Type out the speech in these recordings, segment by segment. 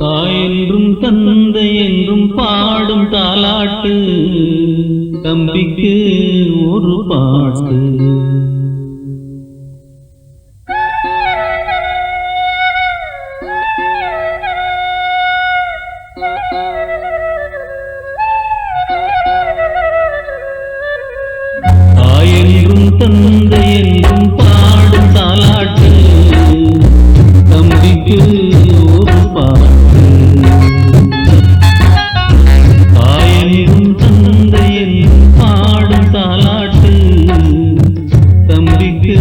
தாயென்றும் தந்தை என்றும் பாடும் தாலாட்டு தம்பிக்கு ஒரு பாட்டு. தாயென்றும் தந்தை என்றும் பாடும் தாலாட்டு தம்பிக்கு ஒரு பாட்டு. தாயென்றும் தந்தை என்றும் பாடும் தாலாட்டு தம்பிக்கு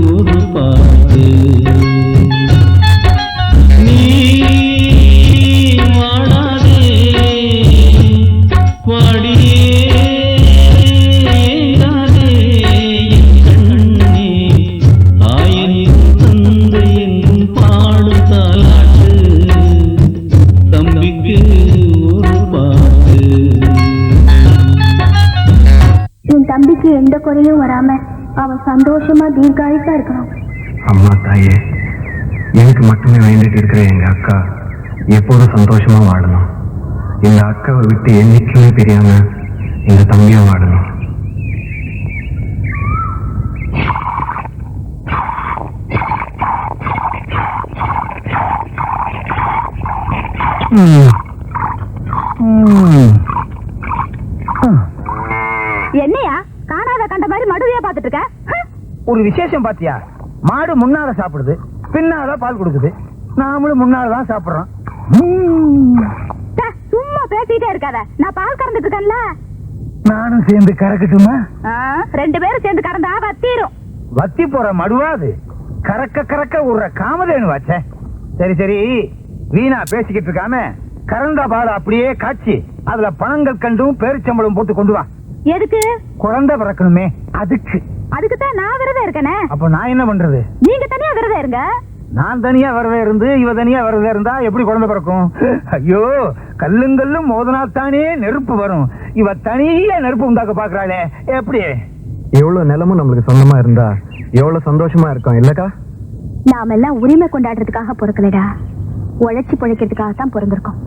ஒரு பாட்டு. நீ வாடாதே வாடியே தம்பிக்கு எந்த குறையும் வராம அவன் சந்தோஷமா தீர்காயுசா இருக்கணும். அம்மா தாயே, எனக்கு மட்டுமே வேண்டிட்டு இருக்கிற எங்க அக்கா எப்போதும் சந்தோஷமா வாழணும். இந்த அக்காவை விட்டு என்னைக்குமே தெரியாம இந்த தம்பியா வாழணும். என்னையா காணாத கண்ட மாதிரி மடுவையா பாத்துட்டு இருக்க? ஒரு விசேஷம் பாத்தியா? மாடு முன்னால சாப்பிடுது, பின்னால பால் கொடுக்குது. நாமளும் முன்னாலதான் சாப்பிடுறோம். சும்மா பேசிட்டே இருக்காத. நான் பால் கறந்துட்டு இருக்கேன்ல. நானும் சேர்ந்து கறக்கட்டுமா? 2 பேரும் சேர்ந்து கறந்தா வத்திரும். வத்தி போற மடுவா அது? கறக்க கறக்க உடுற காமதேனு வாச்சே. சரி சரி, வீணா பேசிக்கிட்டு இருக்காம கறந்த பால் அப்படியே காய்ச்சி அதுல பணங்கள் கண்டும் பேரிச்சம்பளம் போட்டு கொண்டு வா. எதுக்கு? குழந்தை பிறக்கணுமே, அதுக்கு. அதுக்குதான் நான் விரதம் இருக்கனே. அப்ப நான் என்ன பண்றது? நீங்க தனியா விரதம் இருங்க. நான் தனியா விரதம் இருந்து இவ தனியா விரதம் இருந்தா எப்படி குழந்தை பிறக்கும்? ஐயோ, கல்லுங்கல்லும் மோதனாத்தானே நெருப்பு வரும். இவ தனியா நெருப்பு உண்டாக்க பாக்குறாளே, எப்படி? எவ்வளவு நிலமும் நம்மளுக்கு சொந்தமா இருந்தா எவ்வளவு சந்தோஷமா இருக்கும் இல்லக்கா? நாம எல்லாம் உரிமை கொண்டாடுறதுக்காக பிறக்கலடா, உழைச்சி பிழைக்கிறதுக்காக தான் பிறந்திருக்கோம்.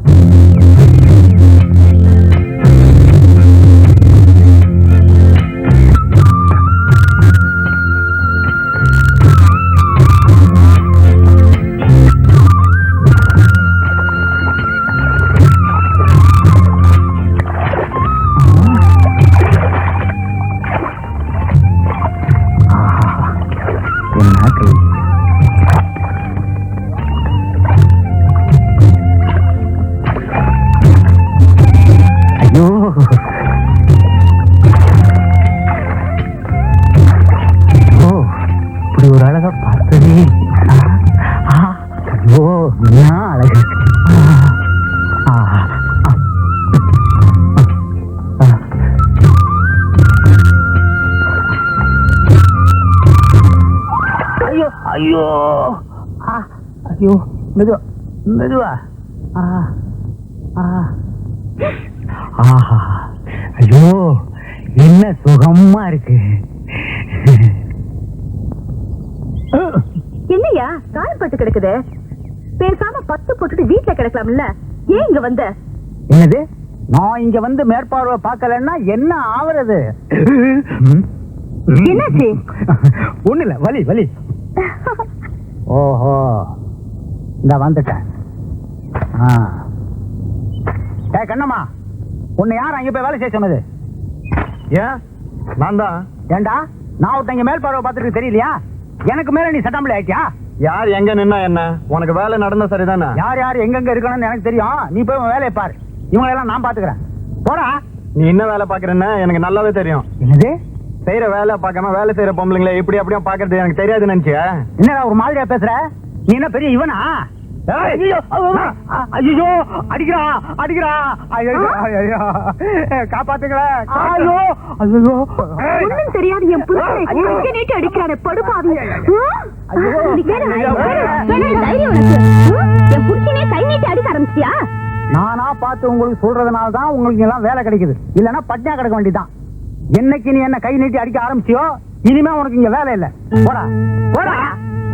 ஒரு அழகா பார்த்ததே. ஐயோ, என்ன அழகு! ஐயோ ஐயோ ஐயோ, மெதுவா மெதுவா. ஐயோ, என்ன சுகமா இருக்கு. என்னையா காயப்பட்டு கிடக்குது? பேசாம 10 போட்டுட்டு வீட்டுல கிடக்கலாம்ல, ஏன் இங்க வந்த? என்னது? நான் இங்க வந்து மேற்பார்வை பார்க்கலன்னா என்ன ஆவறது? என்னாச்சு? ஒண்ணு இல்ல, வலி வலி. ஓஹோ, இந்த வந்துட்டேன். கண்ணம்மா, உன்னை யார் அங்க போய் வேலை செய்ய சொன்னது? ஏன்? நான் தான். ஏண்டா, நான் ஒருத்தங்க மேல் பார்வை பார்த்துட்டு தெரியலையா? எனக்கு மேல நீ சட்டாமலே ஆயிட்டியா? யார் எங்க நின்னா என்ன? உனக்கு வேலை நடந்தா சரிதானே? யார் யார் எங்கெங்க இருக்கணும்னு எனக்கு தெரியும். நீ போய் உன் வேலையை பாரு. இவங்களெல்லாம் நான் பாத்துக்கிறேன். போடா. நீ என்ன வேலை பாக்குறேன்னு எனக்கு நல்லாவே தெரியும். என்னது? செய்யற வேலை பார்க்காம வேலை செய்யற பொம்பளைங்களை இப்படி அப்படியே பாக்குறது எனக்கு தெரியாது நினைச்சியா? என்னடா ஒரு மாதிரியா பேசுற? நீ என்ன பெரிய இவனா? ஐயோ அடிக்கிறா அடிக்கிறா. காப்பாத்துங்களா. ஐயோ ஐயோ, ஒண்ணும் தெரியாது என் புருஷனை கையை நீட்டி அடிக்கிறானே படுபாவி. என் புருஷனே கை நீட்டி அடிக்க ஆரம்பிச்சியா? நானா பார்த்து உங்களுக்கு சொல்றதுனால தான் உங்களுக்கு எல்லாம் வேலை கிடைக்குது. இல்லன்னா பட்டியா கிடக்க வேண்டியதான். என்னைக்கு நீ என்ன கை நீட்டி அடிக்க ஆரம்பிச்சியோ இனிமே உனக்கு இங்க வேலை இல்ல. போடா போடா.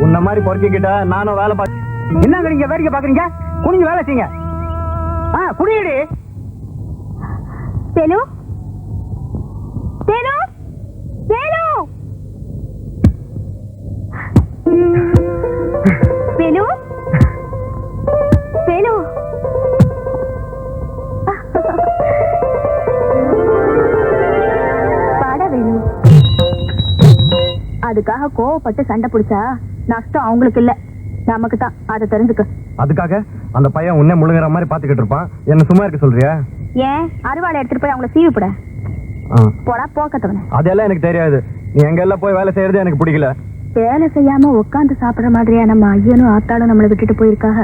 உன்ன மாதிரி பொறுக்கிக்கிட்ட நானும் வேலை பார்த்து. என்னங்க நீங்க வேடிக்கை பாக்குறீங்க? குனிஞ்சு வேலை செய்யுங்க. குடியடி. தேனு தேனு தேனு தேனு தேனு. பாட வேணும். அதுக்காக கோவப்பட்டு சண்டை பிடிச்சா நஷ்டம் அவங்களுக்கு இல்ல, நமக்கு தான். அதை தெரிஞ்சுக்க. அதுக்காக அந்த பையன் உன்னை முழுங்குற மாதிரி பாத்துக்கிட்டு இருப்பான். என்ன சும்மா இருக்க சொல்றியா? ஏன் அருவாளை எடுத்துட்டு போய் அவங்கள சீவி போட? போடா போக்கத்தவன. அதெல்லாம் எனக்கு தெரியாது. நீ எங்க எல்லாம் போய் வேலை செய்யறது எனக்கு பிடிக்கல. வேலை செய்யாம உட்காந்து சாப்பிடுற மாதிரியா நம்ம ஐயனும் ஆத்தாளும் நம்மளை விட்டுட்டு போயிருக்காக?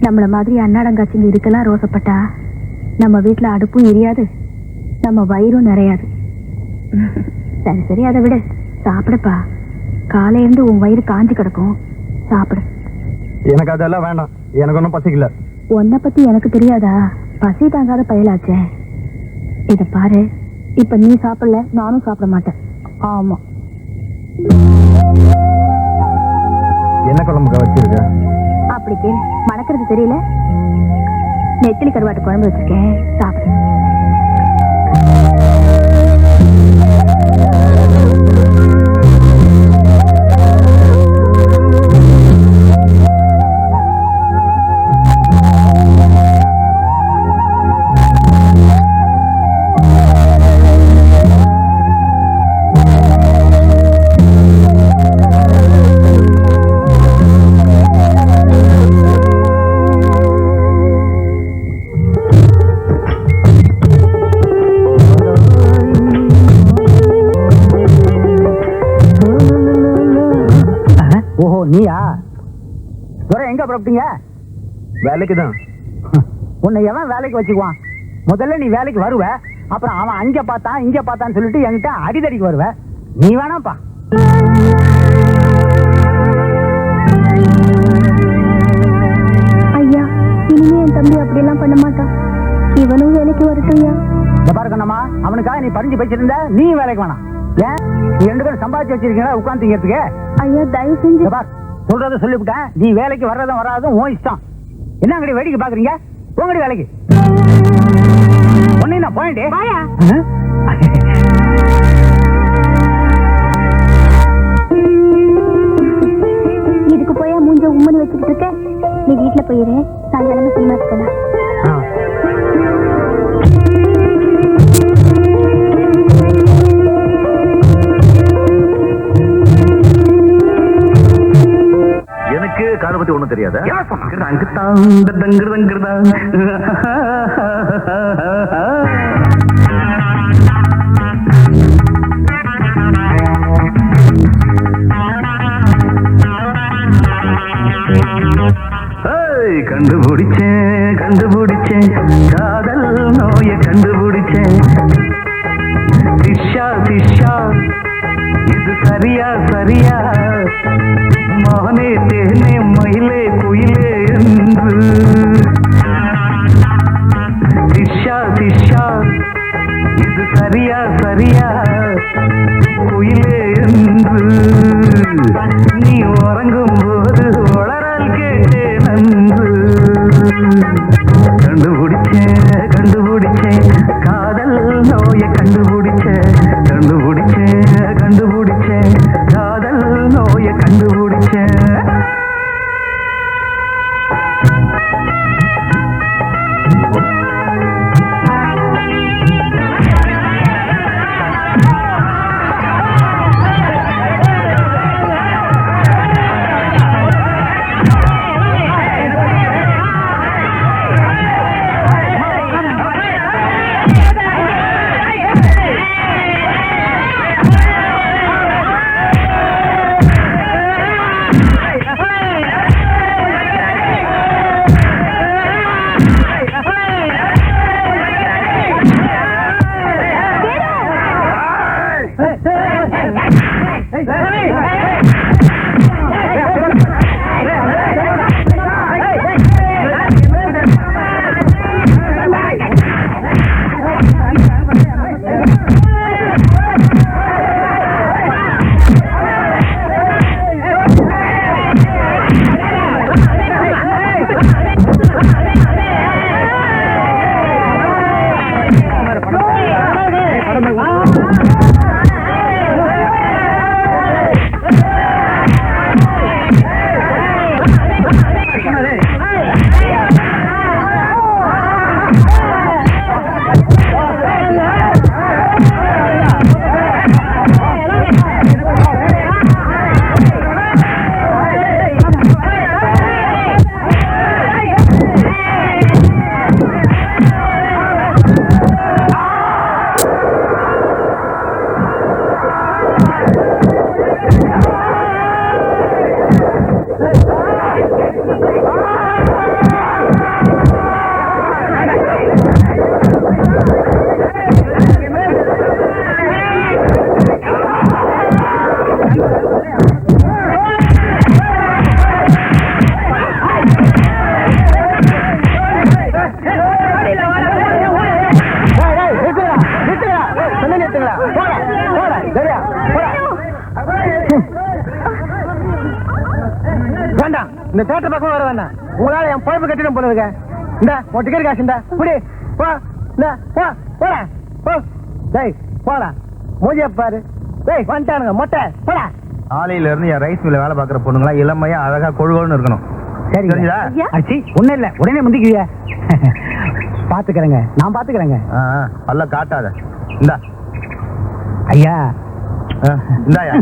நம்மள மாதிரி அன்னாடங்காட்சிங்க இதுக்கெல்லாம் ரோசப்பட்டா நம்ம வீட்டுல அடுப்பும் எரியாது, நம்ம வயிறும் நிறையாது. சரி சரி, அதை விட சாப்பிடுப்பா. காலையிலிருந்து உன் வயிறு காஞ்சி கிடக்கும், சாப்பிடு. எனக்கு அதெல்லாம் வேண்டாம். எனக்கு ஒன்றும் பசிக்கல. உன்னை பத்தி எனக்கு தெரியாதா? பசி தாங்காத பயலாச்சே. இத பாரு, இப்ப நீ சாப்பிடல, நானும் சாப்பிட மாட்டேன். ஆமா. என்ன குழம்புக்கா வச்சிருக்க? அப்படி கேளு, மணக்கிறது தெரியல. நெத்திலி கருவாட்டு குழம்பு வச்சிருக்கேன், சாப்பிடு. ஓஹோ, நீயா? எங்க புறப்பட்டீங்க? வேலைக்கு தான். உன்னை எவன் வேலைக்கு வச்சுக்குவான்? முதல்ல நீ வேலைக்கு வருவ, அப்புறம் அவன் அங்க பார்த்தான் இங்க பார்த்தான்னு சொல்லிட்டு என்கிட்ட அடிதடிக்கு வருவ. நீ வேணாப்பா. ஐயா, இனிமே என் தம்பி அப்படியெல்லாம் பண்ண மாட்டான். இவனும் வேலைக்கு வரட்டும் ஐயா. பாரு கண்ணம்மா, அவனுக்காக நீ பறிஞ்சு வச்சிருந்த, நீ வேலைக்கு வேணாம். ஏன்? நீ 2 பேரும் சம்பாதிச்சு வச்சிருக்கீங்களா உட்காந்துங்கிறதுக்கு? ஐயா, தயவு செஞ்சு பார், சொல்றத சொல்லிவிட்டேன். நீ வேலைக்கு வர்றதும் வராதும் உன் இஷ்டம். என்ன அங்கடி வேடிக்கை பாக்குறீங்க? உங்கடி வேலைக்கு ஒன்னு நான் போயிட்டே. இதுக்கு போயா மூஞ்ச உம்மன் வச்சுக்கிட்டு இருக்க? நீ வீட்டுல போயிரு, சாயங்காலமா சினிமா போலாம். எனக்கு காரை பத்தி ஒண்ணும் தெரியாத. கண்டுபிடிச்சேன் காதல் நோய கண்டுபிடிச்சேன். சிஷா சிஷா இது சரியா சரியா, மானே தேனே மயிலே குயிலே என்று. சிஷா சிஷா இது சரியா சரியா, குயிலே என்று. நீ உறங்கும் போது வளரால் கேட்டேன் நன்று. கண்டுபிடிச்சேன் காதல் நோய கண்டுபிடிச்சேன். காதல் நோய கண்டுபிடிச்சேன். வேண்டாம், இந்த தேட்டர் பக்கம் வர வேண்டாம். உங்களால என் பொழப்பு கட்டிடம் போனதுங்க. இந்த உன் டிக்கெட் காசு இந்த புடி போ. இந்த போ போடா போ. டேய் போடா, மூஞ்சிய பாரு. டேய் வந்துட்டானுங்க மொட்டை போடா. ஆலையில இருந்து என் ரைஸ் மில்ல வேலை பார்க்குற பொண்ணுங்களா இளமையா அழகா கொழுகொழுன்னு இருக்கணும். சரி தெரிஞ்சதா? அச்சி ஒண்ணும் இல்ல, உடனே முந்திக்குவிய. பாத்துக்கிறேங்க, நான் பாத்துக்கிறேங்க. அல்ல காட்டாத. இந்தா ஐயா, இந்தாயா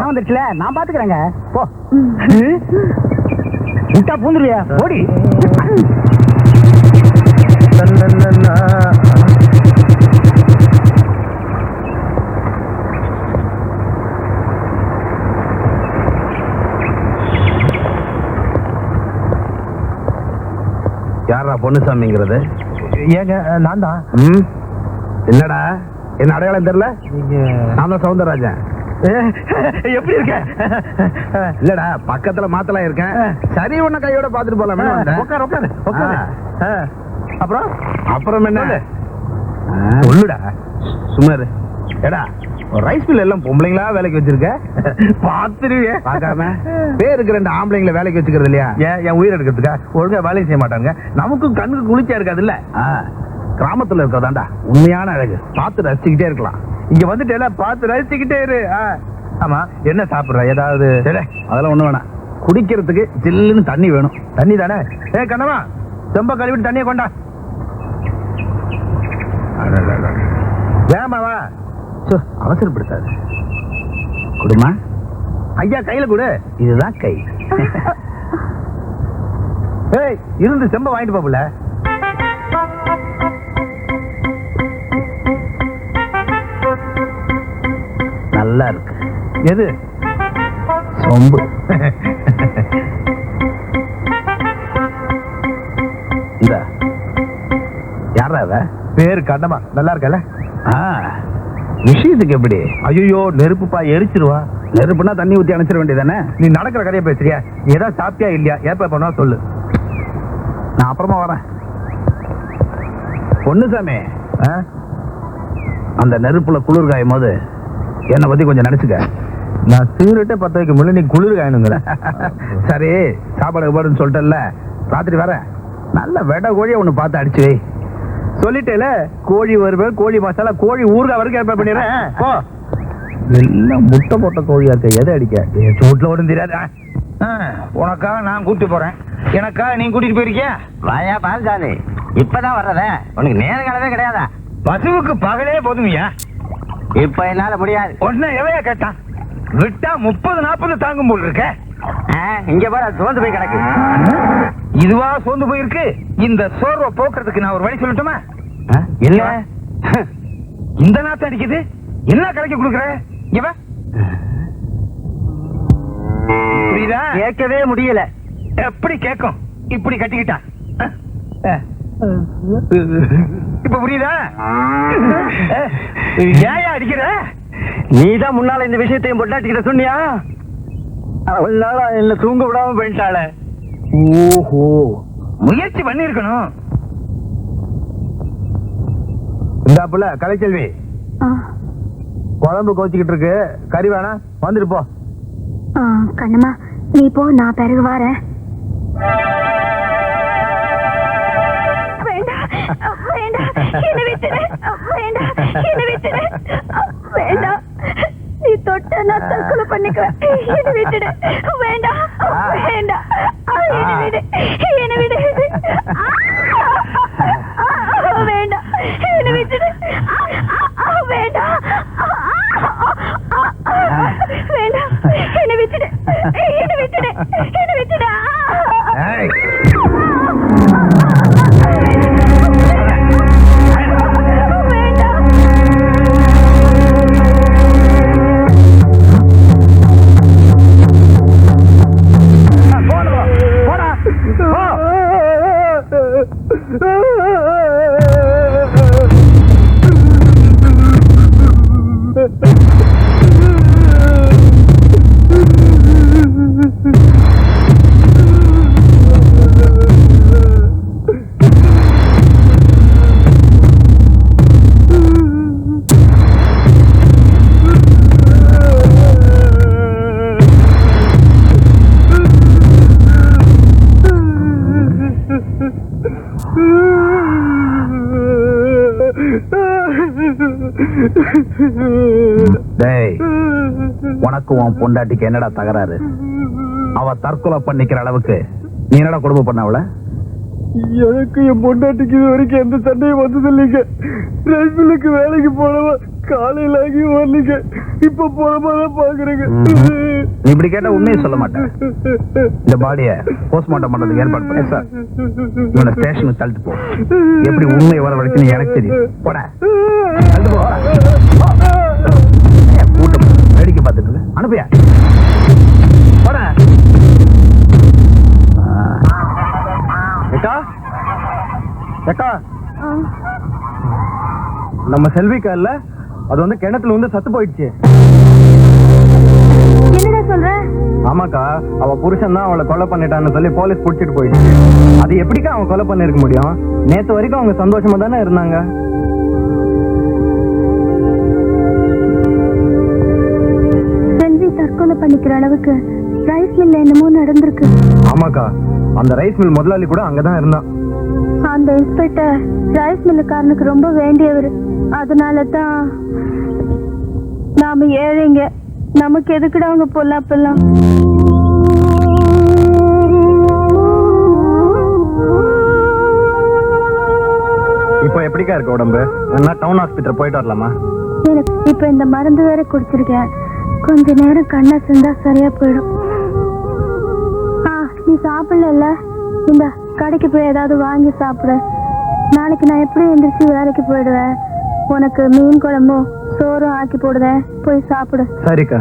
வந்துருச்சுல, நான் பாத்துக்கிறேங்க. போ விட்டா பூந்துருவியா? ஓடி. யாரா பொன்னுசாமிங்கிறது? ஏங்க நான் தான். என்னடா என்ன அடையாளம் தெரியல? நான் தான் சவுந்தரராஜன். எப்படி இருக்க? இல்லடா பக்கத்துல மாத்தலாம் இருக்கேன். சரி உன்ன கையோட பாத்துட்டு போலாமே. உட்காரு உட்காரு உட்காரு. அப்புறம் அப்புறம் என்ன சொல்லுடா. சும்மா இரு. ஏடா ரைஸ் மில் எல்லாம் பொம்பளைங்களா வேலைக்கு வச்சிருக்க? பாத்துருவே பாக்காம பேருக்கு 2 ஆம்பளைங்களை வேலைக்கு வச்சுக்கிறது இல்லையா? ஏன் என் உயிர் எடுக்கிறதுக்கா? ஒழுங்கா வேலையை செய்ய மாட்டாங்க. நமக்கும் கண்ணுக்கு குளிர்ச்சியா இருக்காது இல்ல? கிராமத்துல இருக்கதாண்டா உண்மையான அழகு. பார்த்து ரசிச்சுக்கிட்டே இருக்கலாம். இங்க வந்துட்டு எல்லாம் பார்த்து ரசிச்சுக்கிட்டே இரு. ஆமா, என்ன சாப்பிடுற? ஏதாவது? அதெல்லாம் ஒண்ணு வேணாம். குடிக்கிறதுக்கு ஜில்லுன்னு தண்ணி வேணும். தண்ணி தானே? கண்ணமா, செம்ப கழுவிட்டு தண்ணியை கொண்டா. ஏமாவா அவசரப்படுத்தாது. குடுமா ஐயா, கையில கொடு. இதுதான் கை. இருந்து செம்ப வாங்கிட்டு போல. நல்லா இருக்கு. எது? சொம்பு. இந்த யாரா அவ? பேரு கண்ணமா. நல்லா இருக்கல? விஷயத்துக்கு எப்படி? ஐயோ, நெருப்புப்பா, எரிச்சிருவா. நெருப்புனா தண்ணி ஊத்தி அணைச்சிட வேண்டியதானே? நீ நடக்கிற கதையை பேசுறியா? ஏதாவது சாப்பிட்டியா இல்லையா? ஏப்ப பண்ணா சொல்லு, நான் அப்புறமா வரேன். பொன்னுசாமி, அந்த நெருப்புல குளிர் காயும் போது என்னை பத்தி கொஞ்சம் நினைச்சுக்க. நான் சிகரெட்டே 10 வைக்க முடியல, நீ குளிர் காயணுங்கிற. சரி, சாப்பாடு பாடுன்னு சொல்லிட்டல, ராத்திரி வரேன். நல்ல வெட கோழியை ஒண்ணு பார்த்து அடிச்சு வை. சொல்லிட்டேல, கோழி வறுவல், கோழி மசாலா, கோழி ஊறுகாய் வரைக்கும் ஏற்பாடு பண்ணிடுறேன். போ. எல்லாம் முட்டை போட்ட கோழியா இருக்க. எதை அடிக்க? சூட்ல ஒன்றும் தெரியாது. உனக்காக நான் கூட்டிட்டு போறேன், எனக்காக நீ கூட்டிட்டு போயிருக்கியா? வாயா பால்சாமி, இப்பதான் வர்றத உனக்கு நேரங்காலவே கிடையாதா? பசுவுக்கு பகலே போதுமையா? இப்ப என்னால முடியாது. உடனே எவையா கேட்டான்? விட்டா 30-40 தாங்கும் போல் இருக்க. இங்க பாரு, சோர்ந்து போய் கிடக்கு. இதுவா சோர்ந்து போயிருக்கு? இந்த சோர்வை போக்குறதுக்கு நான் ஒரு வழி சொல்லட்டுமா? என்ன இந்த நாத்து அடிக்குது, என்ன கலக்கி கொடுக்குற? இவன் புரியுதா? கேட்கவே முடியல. எப்படி கேட்கும்? இப்படி கட்டிக்கிட்டான். இப்ப புரியுதா? ஏன் அடிக்கிற? நீதான் முன்னால இந்த விஷயத்தையும் பொட்டாட்டிக்கிட்ட சொன்னியா? அவள் நாளா என்ன தூங்க விடாம போயிட்டாள. ஓஹோ, முயற்சி பண்ணி இருக்கணும். இந்தாப்புல கலைச்செல்வி, குழம்பு கோச்சிக்கிட்டு இருக்கு, கறி வேணா, வந்துட்டு போ. கண்ணம்மா, நீ போ, நான் பிறகு வரேன். வேண்டாம், நீ தொட்ட நான் தற்கொலை பண்ணிக்குவேன். என்ன விட்டுடு. வேண்டாம் வேண்டாம், என்ன விடு, என்ன விடு. வேண்டாம், என்ன விட்டுடு. வேண்டாம் வேண்டாம், என்ன விட்டுடு, என்ன விட்டுடு, என்ன விட்டுடு. போடா, டேய், உனக்கு உன் பொண்டாட்டிக்கு என்னடா தகராறு? அவ தற்கொலை பண்ணிக்கிற அளவுக்கு நீ என்னடா கொடுமை பண்ண அவள? எனக்கு என் பொண்டாட்டிக்கு இது வரைக்கும் எந்த சண்டையும் வந்தது இல்லைங்க. ரைஸ் மில்லுக்கு வேலைக்கு போனவா காலையில் ஆகி வரலீங்க. இப்ப போனமாதான் பாக்குறேங்க. நீ இப்படி கேட்டா உண்மையை சொல்ல மாட்டேன். இந்த பாடிய போஸ்ட்மார்ட்டம் பண்றதுக்கு ஏற்பாடு பண்ண சார். இவனை ஸ்டேஷனுக்கு தள்ளிட்டு போ. எப்படி உண்மை வர வரைக்கும் எனக்கு தெரியும். போட தள்ளிட்டு போ. கூட்டம் வேடிக்கை பார்த்துட்டு அனுப்பியா போட. ஏக்கா ஏக்கா, நம்ம செல்விக்கா இல்ல, அது வந்து கிணத்துல வந்து சத்து போயிடுச்சு. என்னடா சொல்ற? ஆமாக்கா, அவ புருஷன் தான் அவளை கொலை பண்ணிட்டான்னு சொல்லி போலீஸ் புடிச்சிட்டு போயிடுச்சு. அது எப்படிக்கா அவன் கொலை பண்ணிருக்க முடியும்? நேத்து வரைக்கும் அவங்க சந்தோஷமா தானே இருந்தாங்க. செல்வி தற்கொலை பண்ணிக்கிற அளவுக்கு ரைஸ் மில்ல என்னமோ நடந்திருக்கு. ஆமாக்கா, அந்த ரைஸ் மில் முதலாளி கூட அங்கதான் இருந்தான். அந்த இன்ஸ்பெக்டர் ரைஸ் மில்லுக்காரனுக்கு ரொம்ப வேண்டியவர். அதனால தான் நாம ஏழைங்க, நமக்கு எதுக்குடா அவங்க பொல்லாப்பெல்லாம்? இப்போ எப்படிக்கா இருக்கு உடம்பு? என்ன டவுன் ஹாஸ்பிட்டல் போயிட்டு வரலாமா? எனக்கு இப்ப இந்த மருந்து வேற குடிச்சிருக்கேன். கொஞ்ச நேரம் கண்ணை செஞ்சா சரியா போயிடும். நீ சாப்பிடல, இந்த கடைக்கு போய் ஏதாவது வாங்கி சாப்பிடு. நாளைக்கு நான் எப்படி எந்திரிச்சு வேலைக்கு போயிடுவேன். உனக்கு மீன் குழம்பும் சோறும் ஆக்கி போடுவேன், போய் சாப்பிடு. சரிக்கா.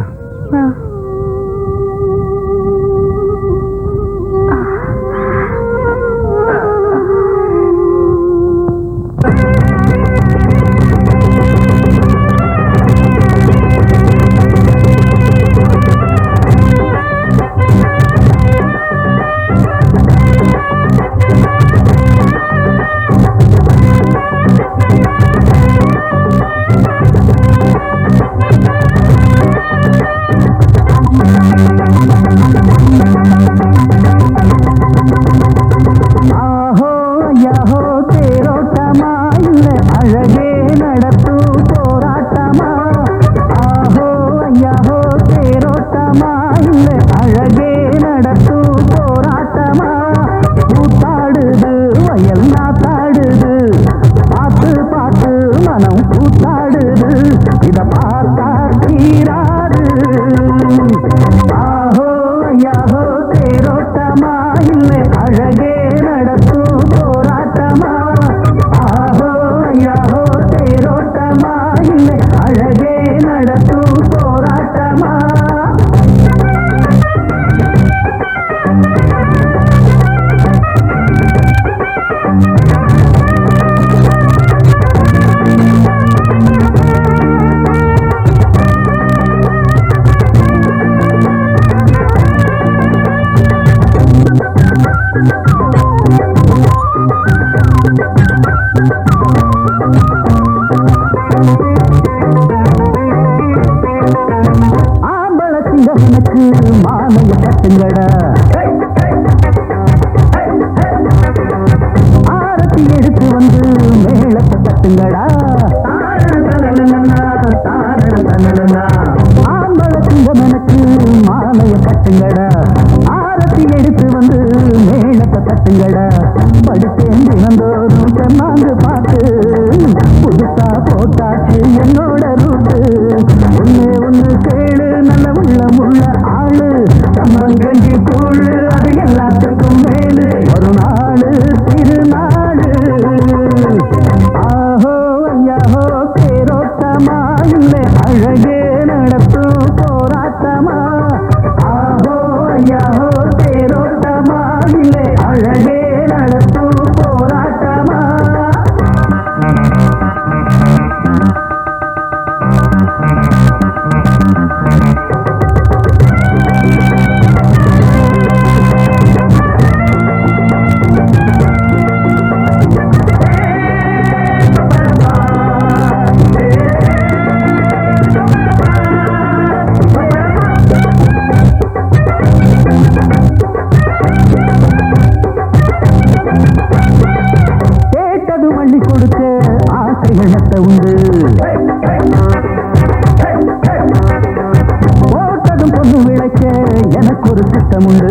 எனக்கு ஒரு திட்டம் உண்டு.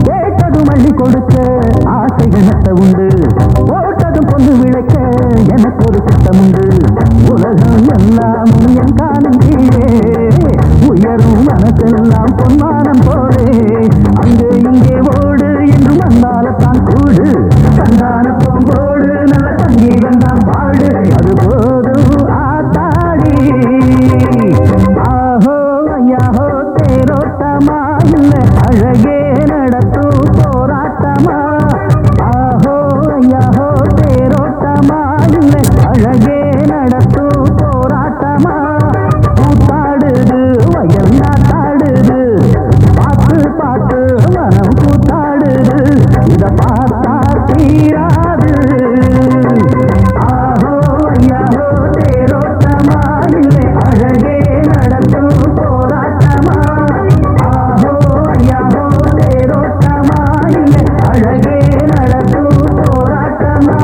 கேட்டதும் அள்ளி கொடுக்க ஆசை எனத்த உண்டு. ஓட்டதும் பொண்ணு விளக்க எனக்கு ஒரு திட்டம் உண்டு. உலகம் எல்லாமும் என் காலம் கீழே உயரும் மனசெல்லாம் பொன்மானம் போலே. அங்கே இங்கே ஓடு என்று மண்ணாலத்தான் கூடு. சந்தான பொங்கோடு நல்ல சங்கீதம் தான் பாடு. அது போதும் ஆத்தாடி. ஆஹோ ஐயாஹோ தேரோட்டமா இல்ல அழகே நடத்தும் போராட்டமா. ஆஹோ ஐயாஹோ தேரோட்டமா இல்ல அழகே நடத்தும் போராட்டமா. கூத்தாடுது வயல் நாட்டாடுது. பாட்டு பாட்டு மனம் கூத்தாடுது. இத பார்த்தா தீராது. ஆஹோ ஐயாஹோ தேரோட்டமா இல்ல அழகே நடத்தும் போராட்டமா. ஆஹோ ஐயாஹோ தேரோட்டமா இல்ல அழகே நடத்தும் போராட்டமா.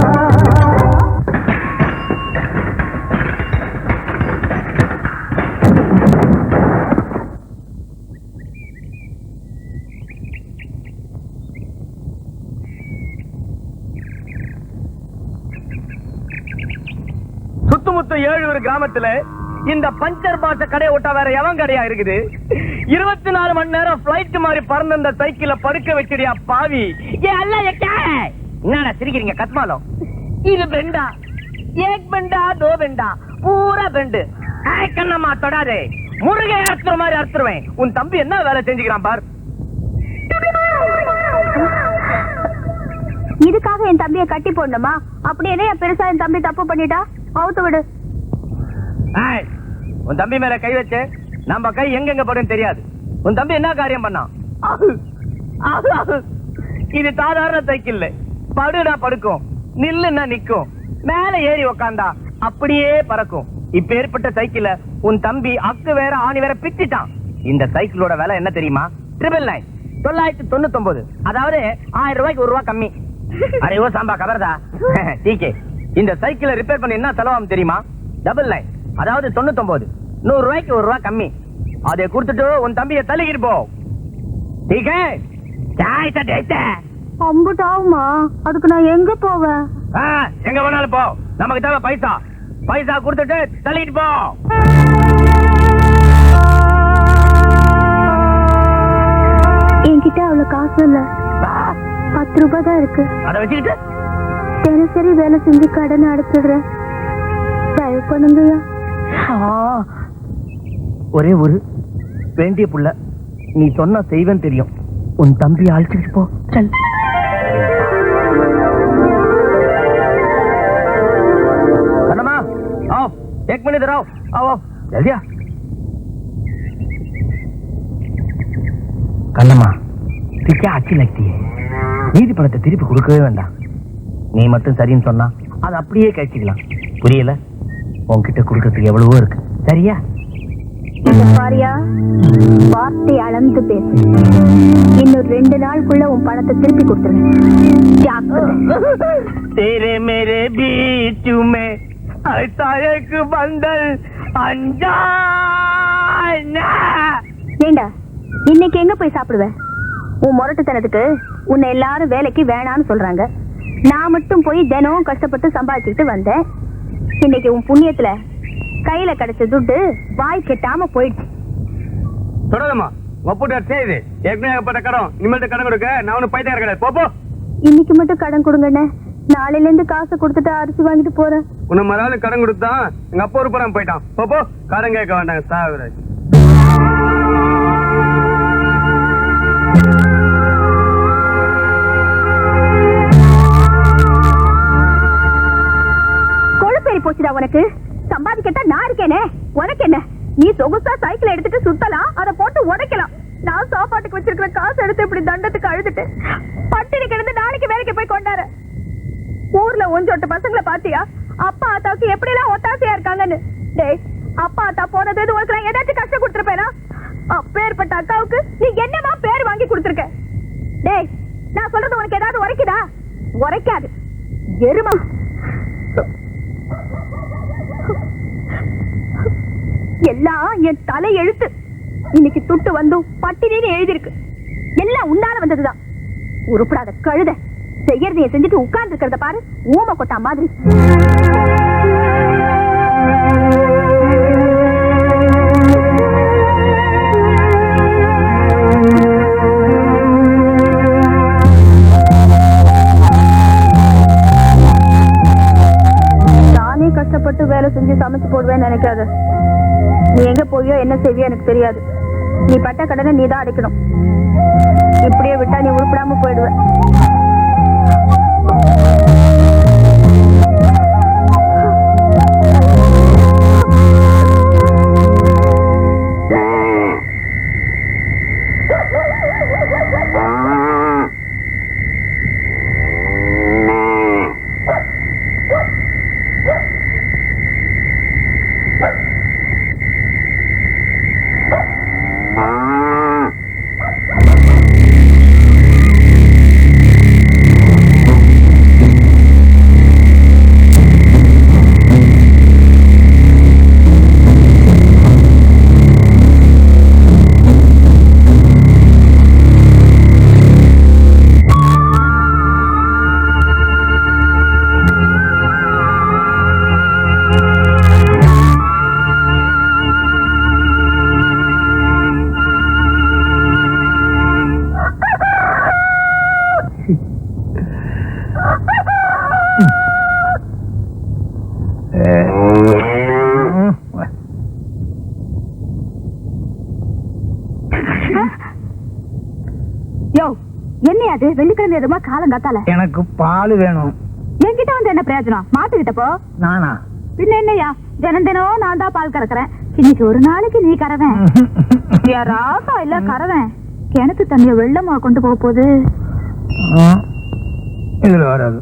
சுத்துமுத்து 7 கிராமத்துல இந்த பஞ்சர் பாட்ட கடையை விட்டா வேற எவன் கடையா இருக்குது? 24 மணி நேரம் பிளைட் மாதிரி பறந்த இந்த சைக்கிள படுக்க வச்சிடியா பாவி. என்னடா சிரிக்கிறீங்க கத்மாலம்? இது பெண்டா, ஏக் பெண்டா, தோ பெண்டா, பூரா பெண்டு. கண்ணம்மா தொடாதே, முருகை அறுத்துற மாதிரி அறுத்துருவேன். உன் தம்பி என்ன வேலை செஞ்சுக்கிறான் பார். இதுக்காக என் தம்பியை கட்டி போடணுமா? அப்படி என்ன பெருசா என் தம்பி தப்பு பண்ணிட்டா? அவுத்து விடு. உன் தம்பி மேல கை வச்சு நம்ம கை எங்கெங்க படும் தெரியாது. உன் தம்பி என்ன காரியம் பண்ணான்? இது சாதாரண சைக்கிள். படுடா படுக்கும், நில்லுன்னா நிக்கும், மேல ஏறி உக்காந்தா அப்படியே பறக்கும். இப்ப ஏற்பட்ட சைக்கிள உன் தம்பி அக்கு வேற ஆணி வேற பிச்சிட்டான். இந்த சைக்கிளோட விலை என்ன தெரியுமா? 999 999. அதாவது 1000 ரூபாய்க்கு 1 ரூபா கம்மி. அரே ஓ சாம்பா கபர்தா டீகே. இந்த சைக்கிளை ரிப்பேர் பண்ண என்ன செலவாகும் தெரியுமா? 99, அதாவது 99. 100 ரூபாய்க்கு 1 ரூபா கம்மி. அதை கொடுத்துட்டு உன் தம்பியை தள்ளிக்கிட்டு போ. டீகே சாய் தட்டே. அம்புட்டு ஆகுமா? அதுக்கு நான் எங்க போவேன்? எங்க வேணாலும் போ. நமக்கு தேவை பைசா. பைசா கொடுத்துட்டு தள்ளிட்டு போ. என்கிட்ட அவ்வளவு காசு இல்ல. 10 ரூபாய் தான் இருக்கு. அதை வச்சுக்கிட்டு தினசரி வேலை செஞ்சு கடன் அடைச்சிடுறேன். தயவு பண்ணுங்கய்யா. ஒரே ஒரு வேண்டிய புள்ள, நீ சொன்ன செய்வன் தெரியும். உன் தம்பி அழைச்சிட்டு போ. சல். கண்ணம்மா आओ, 1 मिनट इधर आओ. आओ जल्दी आ. கண்ணம்மா क्या अच्छी लगती है. நீதி பணத்தை திருப்பி கொடுக்கவே வேண்டாம். நீ மட்டும் சரின்னு சொன்னா அது அப்படியே கழிச்சுக்கலாம். புரியல? உன்கிட்ட கொடுக்கறதுக்கு எவ்வளவோ இருக்கு. சரியா? இந்த பாரியா, வார்த்தை அளந்து பேசு. இன்னும் 2 நாளுக்குள்ள உன் பணத்தை திருப்பி கொடுத்துருவேன். तेरे मेरे बीच में ऐसा एक बंधन अनजाना. ஏண்டா இன்னைக்கு எங்க போய் சாப்பிடுவேன்? உன் முரட்டுத்தனத்துக்கு உன்னை எல்லாரும் வேலைக்கு வேணான்னு சொல்றாங்க. நான் மட்டும் போய் தினம் கஷ்டப்பட்டு சம்பாதிச்சுட்டு வந்தேன். இன்னைக்கு உன் புண்ணியத்துல கையில கிடைச்ச துட்டு வாய் கெட்டாம போயிடுச்சு. தொடருமா ஒப்புட்டு செய்து ஏற்கனவே ஏற்பட்ட கடன் இனிமேல் கடன் கொடுக்க நான் ஒன்னும் பைத்தியம் கிடையாது. போப்போ. இன்னைக்கு மட்டும் கடன் கொடுங்கண்ணே. நாளையில இருந்து காசை கொடுத்துட்டு அரிசி வாங்கிட்டு போறேன். உன்ன மறாவது கடன் கொடுத்தா எங்க அப்பா ஒரு புறம் போயிட்டான். போப்போ, கடன் கேட்க வேண்டாங்க சாவிராஜ். கொழுப்பேறி போச்சுடா உனக்கு. சம்பாதிக்கட்டா நான் இருக்கேனே, உனக்கு என்ன? நீ சொகுசா சைக்கிள் எடுத்துட்டு சுத்தலாம், அதை போட்டு உடைக்கலாம். நான் சாப்பாட்டுக்கு வச்சிருக்கிற காசு எடுத்து இப்படி தண்டத்துக்கு அழுதுட்டு பட்டினி கிடந்து நாளைக்கு வேலைக்கு போய் கொண்டாரு. ஊர்ல ஒஞ்சோட்டு பசங்களை பாத்தியா? அப்பா ஆத்தாவுக்கு எப்படி எல்லாம் ஒத்தாசையா இருக்காங்கன்னு. டேய், அப்பா ஆத்தா போனது உனக்கு நான் ஏதாச்சும் கஷ்டம் கொடுத்துருப்பேனா? அப்பேற்பட்ட அக்காவுக்கு நீ என்னமா பேர் வாங்கி கொடுத்துருக்க? டேய், நான் சொல்றது உனக்கு ஏதாவது உரைக்குதா? உரைக்காது எருமா. எல்லாம் என் தலை எழுத்து. இன்னைக்கு துட்டு வந்தும் பட்டினின்னு எழுதிருக்கு. எல்லாம் உன்னால வந்ததுதான். உருப்படாத கழுத, செய்யறதைய செஞ்சுட்டு உட்கார்ந்து இருக்கிறத பாரு, ஊம கொட்டா மாதிரி. கஷ்டப்பட்டு வேலை செஞ்சு சமைச்சு போடுவேன்னு நினைக்காத. நீ எங்க போயோ என்ன செய்வியோ எனக்கு தெரியாது. நீ பட்ட கடனை நீ தான் அடைக்கணும். இப்படியே விட்டா நீ உருப்படாம போயிடுவ. என்னையாது வெள்ளிக்கிழமை எதுமா காலம் காத்தால? எனக்கு பால் வேணும். என்கிட்ட வந்து என்ன பிரயோஜனம்? மாட்டுக்கிட்ட போ. நானா? பின்ன என்னையா, தினம் தினம் நான் தான் பால் கறக்குறேன். இன்னைக்கு ஒரு நாளைக்கு நீ கறவேன். ராசா இல்ல கறவேன். கிணத்து தண்ணிய வெள்ளமா கொண்டு போக போகுது. இதுல வராது,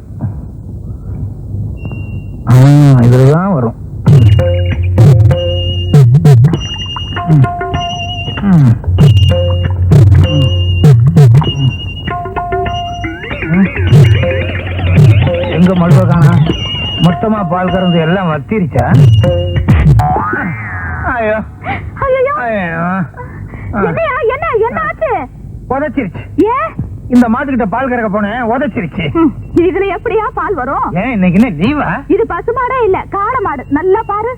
இதுலதான் வரும். எங்க மடுவ காணா? மொத்தமா பால் கறந்து எல்லாம் வத்திருச்சா? ஐயோ ஐயோ, ஐயோ, என்னையா என்ன என்ன ஆச்சு? உதச்சிருச்சு. ஏன் இந்த மாட்டுக்கிட்ட பால் கறக்க போனேன், உதச்சிருச்சு. இதுல எப்படியா பால் வரும்? ஏன் இன்னைக்கு என்ன லீவா? இது பசுமாடே இல்ல, காளை மாடு. நல்லா பாரு.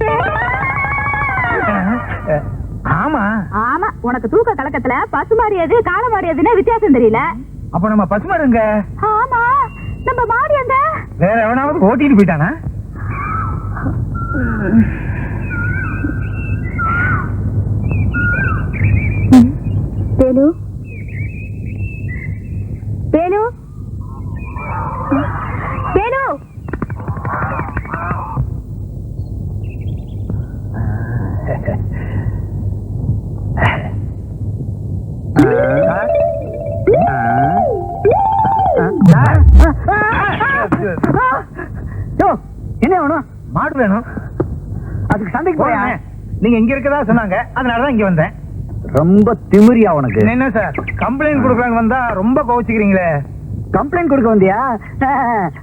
ஆமா ஆமா, உனக்கு தூக்க கலக்கத்துல பசுமாடு எது காளை மாடு எதுன்னு வித்தியாசம் தெரியல. அப்ப நம்ம பசுமாடுங்க. ஆமா, நம்ம மாடு எங்க? வேற எவனாவது ஓட்டிட்டு போயிட்டானா? வேணு வேணு வேணு, என்ன வேணும்? மாடு வேணும். அதுக்கு சண்டைக்கு போறேன். நீங்க இங்க இருக்கதா சொன்னாங்க, அதனாலதான் இங்க வந்தேன். ரொம்ப திமிரியா உனக்கு? என்ன சார் கம்ப்ளைண்ட் கொடுக்கறாங்க வந்தா ரொம்ப கோவிச்சுக்கிறீங்களே? கம்ப்ளைண்ட் கொடுக்க வந்தியா?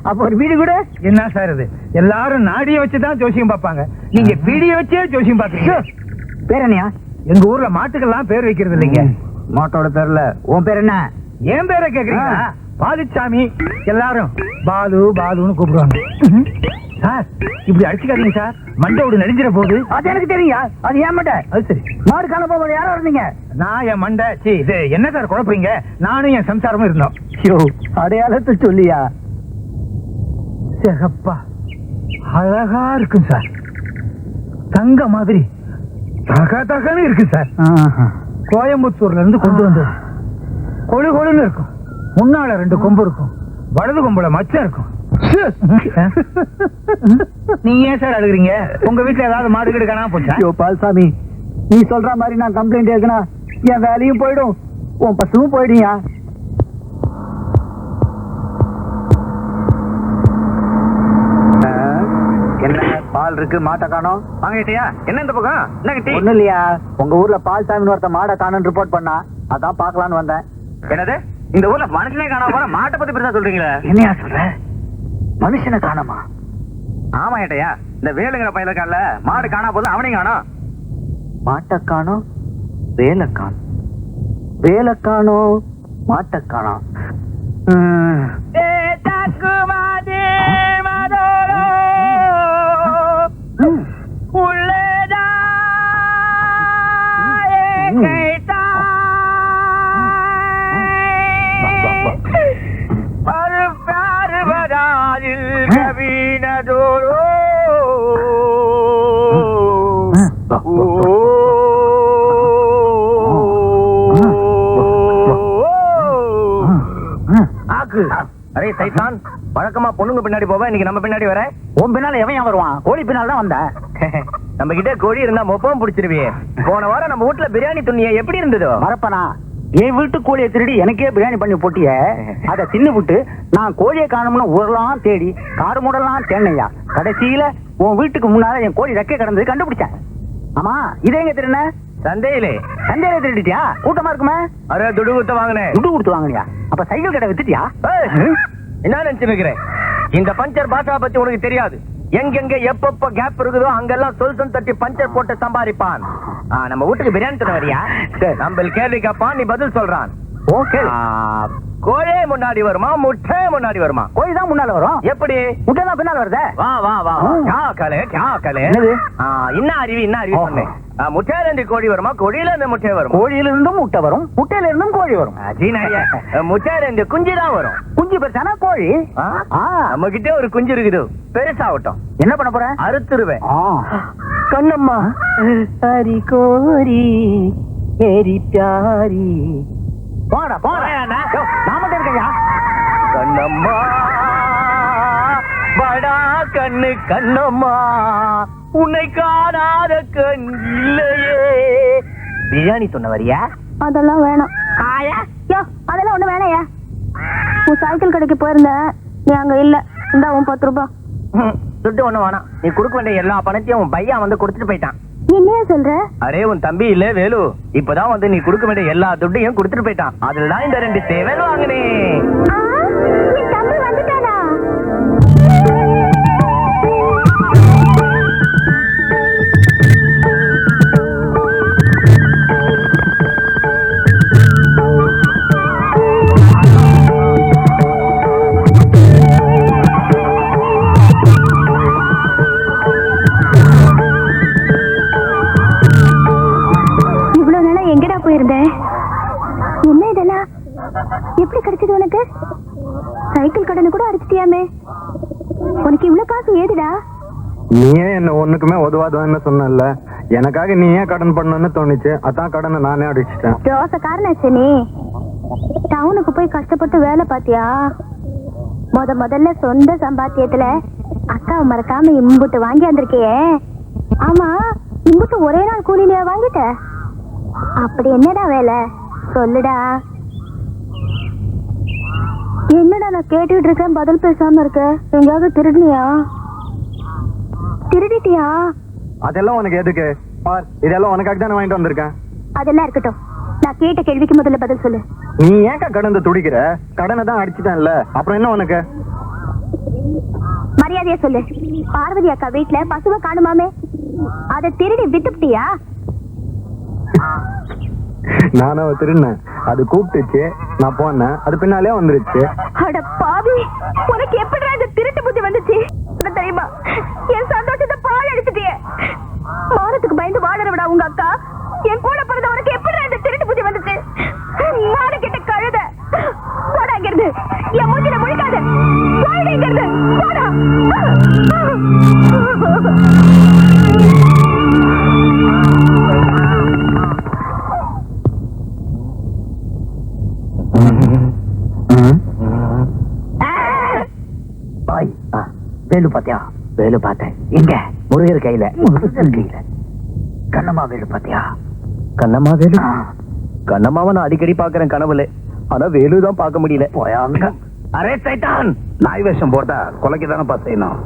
அப்ப ஒரு வீடு கூட. என்ன சார் இது? எல்லாரும் நாடிய வச்சுதான் ஜோசியம் பார்ப்பாங்க, நீங்க பீடிய வச்சே ஜோசியம் பாக்குறீங்க. பேர் என்னையா? எங்க ஊர்ல மாட்டுக்கெல்லாம் பேர் வைக்கிறது இல்லைங்க. மாட்டோட பேர்ல உன் பேர் என்ன? ஏன் பேரை கேக்குறீங்களா? பாலுச்சாமி. எல்லாரும் பாலு பாலுன்னு கூப்பிடுவாங்க. சார் இப்படி அடிச்சுக்காதீங்க சார், மண்டோடு நெறிஞ்சிட போகுது. அது எனக்கு தெரியா? அது ஏன் மாட்டேன்? அது சரி. மாடு காண போகும்போது யாரோ இருந்தீங்க? நான் என் மண்டை இது என்ன சார் குழப்பறீங்க? நானும் என் சம்சாரமும் இருந்தோம். அடையாளத்தை சொல்லியா? சிகப்பா அழகா இருக்கும் சார், தங்க மாதிரி தக தகன்னு இருக்கு சார். கோயம்புத்தூர்ல இருந்து கொண்டு வந்தது. கொழு கொழுன்னு இருக்கும். முன்னால 2 கொம்பு இருக்கும், வலது கொம்புல மச்சம் இருக்கும். நீங்க ஏன் சார் அழுகுறீங்க? உங்க வீட்டுல ஏதாவது மாடு கீடு காணாம போச்சா? ஐயோ பால்சாமி, நீ சொல்ற மாதிரி நான் கம்ப்ளைண்ட் எழுதுனா என் வேலையும் போயிடும், உன் பசுவும் போயிடுயா. என்ன பால் இருக்கு, மாட்டை காணோம்? வாங்கிட்டியா? என்ன இந்த பக்கம் என்ன கிட்டி? ஒண்ணு இல்லையா, உங்க ஊர்ல பால்சாமின்னு ஒருத்த மாடை காணோன்னு ரிப்போர்ட் பண்ணா, அதான் பாக்கலான்னு வந்தேன். என்னது? இந்த ஊர்ல மனுஷனே காணாம போற மாட்டை பத்தி பெருசா சொல்றீங்களா? என்னையா சொல்ற? மனுஷனை காணோமா? ஆமா ஏட்டையா, இந்த வேலுங்கிற பையல இருக்கான்ல, மாடு காணா போது அவனையும் காணோம். மாட்டக்கானோ வேலைக்கானோ, வேலைக்கானோ மாட்டக்கானோ. அரே சைத்தான், வழக்கமா பொண்ணுங்க பின்னாடி போவ, இன்னைக்கு நம்ம பின்னாடி வர. உன் பின்னால எவன் வருவான்? கோழி பின்னால தான் வந்த. நம்ம கிட்ட கோழி இருந்தா மொப்பம் பிடிச்சிருவியே. போன வாரம் நம்ம வீட்டுல பிரியாணி துண்ணிய எப்படி இருந்ததோ? மறப்பனா, என் வீட்டு கோழியை திருடி எனக்கே பிரியாணி பண்ணி போட்டிய. அதை தின்னு விட்டு நான் கோழியை காணும்னு ஊரெல்லாம் தேடி காடு மூடலாம் தேனையா. கடைசியில உன் வீட்டுக்கு முன்னால என் கோழி ரெக்கை கிடந்தது கண்டுபிடிச்சேன். ஆமா, இதே எங்க திருண்ண? சந்தையிலே. சந்தையில திருடிட்டியா? கூட்டமா இருக்குமே. அரே துடு கொடுத்து வாங்கினேன். துடு கொடுத்து வாங்கினியா? அப்ப சைக்கிள் கடை வித்துட்டியா? என்ன நினைச்சிருக்கிறேன்? இந்த பஞ்சர் பாஷா பத்தி உனக்கு தெரியாது. எங்கெங்க எப்பப்ப கேப் இருக்குதோ அங்கெல்லாம் சொல் தட்டி பஞ்சர் போட்டு சம்பாதிப்பான். நம்ம வீட்டுக்கு பிரியாணி தர வரியா? நம்ம கேள்வி கேட்பான், நீ பதில் சொல்றான். ஓகே. கோழி முன்னாடி வருமா முட்டை முன்னாடி வருமா? கோழி தான் முன்னால வரும். எப்படி? முட்டை தான் பின்னால வருதே. வா வா வா. கே கலே என்ன அறிவி சொன்னேன். முட்டையில இருந்து கோழி வருமா, கோழியில இருந்து முட்டை வரும்? கோழியில இருந்தும் முட்டை வரும், முட்டையில இருந்தும் கோழி வரும். முட்டையில இருந்து குஞ்சு தான் வரும். குஞ்சு பெருசானா கோழி. நம்ம கிட்டே ஒரு குஞ்சு இருக்குது, பெருசாகட்டும். என்ன பண்ண போற? அறுத்துருவேன். கண்ணம்மா ஹரி கோரி மேரி பியாரி. போடா போடா, நான் மட்டும் இருக்கேன். கண்ணம்மா படா கண்ணு கண்ணம்மா, உன்னை காணாத கண் இல்லையே. பிரியாணி சொன்ன வரியா? அதெல்லாம் வேணாம். யோ, அதெல்லாம் ஒண்ணு வேணாயா. உன் சைக்கிள் கடைக்கு போயிருந்த, நீ அங்க இல்ல. இந்தா உன் 10 ரூபாய். துட்டு ஒண்ணு வேணாம். நீ கொடுக்க வேண்டிய எல்லா பணத்தையும் உன் பையன் வந்து கொடுத்துட்டு போயிட்டான். என்னையா சொல்ற? அரே உன் தம்பி இல்ல வேலு, இப்பதான் வந்து நீ கொடுக்க வேண்டிய எல்லா துட்டையும் கொடுத்துட்டு போயிட்டான். அதுலதான் இந்த 2 சேவல் வாங்கினேன். என் தம்பி வந்துட்டானா? என்ன இதெல்லாம் எப்படி கிடைச்சது உனக்கு? சைக்கிள் கடனை கூட அடிச்சிட்டியாமே. உனக்கு இவ்வளவு காசு ஏதுடா? நீயே என்ன ஒண்ணுக்குமே உதவாதுன்னு சொன்னல, எனக்காக நீ ஏன் கடன் பண்ணணும்னு தோணுச்சு. அதான் கடனை நானே அடிச்சிட்டேன். ரோசக்காரனாச்சு நீ. டவுனுக்கு போய் கஷ்டப்பட்டு வேலை பாத்தியா? முதல்ல சொந்த சம்பாத்தியத்துல அக்காவை மறக்காம இம்புட்டு வாங்கி வந்திருக்கியே. ஆமா, இம்புட்டு ஒரே நாள் கூலியில வாங்கிட்ட? அப்படி என்னடா வேலை சொல்லுடா. என்னடா நான் கேட்டுட்டு இருக்கேன், பதில் பேசாம இருக்க. எங்கேயாவது திருடுனியா? திருடிட்டியா? அதெல்லாம் உனக்கு எதுக்கு? இதெல்லாம் உனக்காக தானே வாங்கிட்டு வந்திருக்கேன். அதெல்லாம் இருக்கட்டும், நான் கேட்ட கேள்விக்கு முதல்ல பதில் சொல்லு. நீ ஏன் கடந்து துடிக்கிற? கடனை தான் அடிச்சுட்டேன்ல, அப்புறம் என்ன உனக்கு? மரியாதையா சொல்லு. பார்வதி அக்கா வீட்டுல பசுவை காணுமாமே, அதை திருடி வித்துட்டியா? நானும் திருடினேன். அது கூப்பிட்டுச்சு, நான் போனேன், அது பின்னாலே வந்துருச்சு. அட பாவி, உனக்கு எப்படி இந்த திருட்டு புத்தி வந்துச்சு தெரியுமா? என் சந்தோஷத்தை பால் எடுத்துட்டியே. மானத்துக்கு பயந்து வாழற விட உங்க அக்கா, என் கூட பிறந்த உனக்கு எப்படி இந்த திருட்டு புத்தி வந்துச்சு? மான கிட்ட கழுத போடா இங்கிருந்து. என் மூஞ்சில முழிக்காத, போயிடு இங்கிருந்து, போடா. வேலு பாத்தியா? வேலு பார்த்தேன். எங்க? முருகர் கையில. முருகர் கையில கண்ணம்மா வேலு பாத்தியா? கண்ணம்மா வேலு? கண்ணம்மாவை நான் அடிக்கடி பாக்குறேன் கனவுல, ஆனா வேலுதான் பார்க்க முடியல. போயாங்க. அரே சைத்தான், நாய் வேஷம் போட்டா கொலைக்கு தானே செய்யணும்.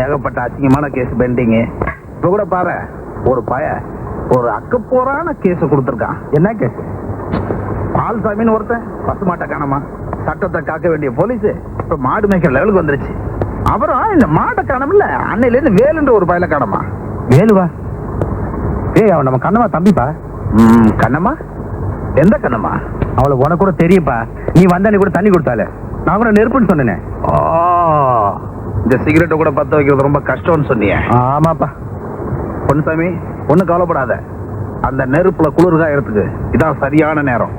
ஏகப்பட்ட அசிங்கமான கேஸ் பெண்டிங். இப்ப கூட பாரு, ஒரு ஒரு அக்கப்போரான கேஸ் கொடுத்திருக்கான். என்ன கேஸ்? பால்சாமின்னு ஒருத்தன் பசு மாட்டை காணமா, சட்டத்தை காக்க வேண்டிய போலீஸ் இப்ப மாடு மேய்க்கிற லெவலுக்கு வந்துருச்சு. அப்புறம் இந்த மாட்டை காணமில்ல, அன்னையில இருந்து வேலுன்ற ஒரு பயல காணமா. வேலுவா? ஏய் அவன் நம்ம கண்ணம்மா தம்பிப்பா. கண்ணம்மா? எந்த கண்ணம்மா? அவளுக்கு உனக்கு கூட தெரியும்ப்பா. நீ வந்தா கூட தண்ணி கொடுத்தாலே நான் கூட நெருப்புன்னு சொன்னேனே. இந்த சிகரெட்டை கூட பத்த வைக்கிறது ரொம்ப கஷ்டம்னு சொன்னியே. ஆமாப்பா. பொன்னுசாமி ஒன்னும் கவலைப்படாத. அந்த நெருப்புல குளிர்காயறதுக்கு இதான் சரியான நேரம்.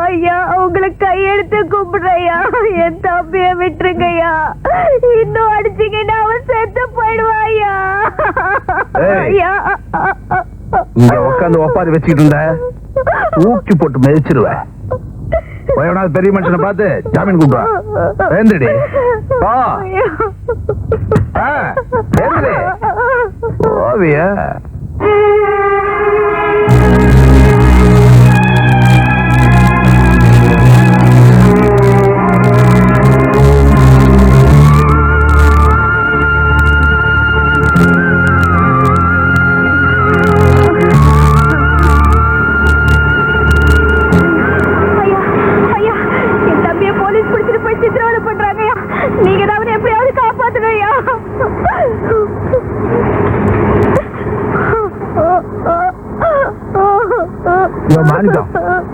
ஐயா உங்களுக்கு கையெடுத்து கும்பிடுறையா, என் தம்பிய விட்டுருங்கய்யா. இன்னும் அடிச்சீங்கன்னா அவன் செத்து போயிடுவாயா. இங்க உட்காந்து ஒப்பாது வச்சுக்கிட்டு இருந்த ஊக்கி போட்டு மிதிச்சிருவேன். பெரிய மனுஷனை பார்த்து ஜாமீன் கூப்பிடுவா. எழுந்துடி ஓவியா.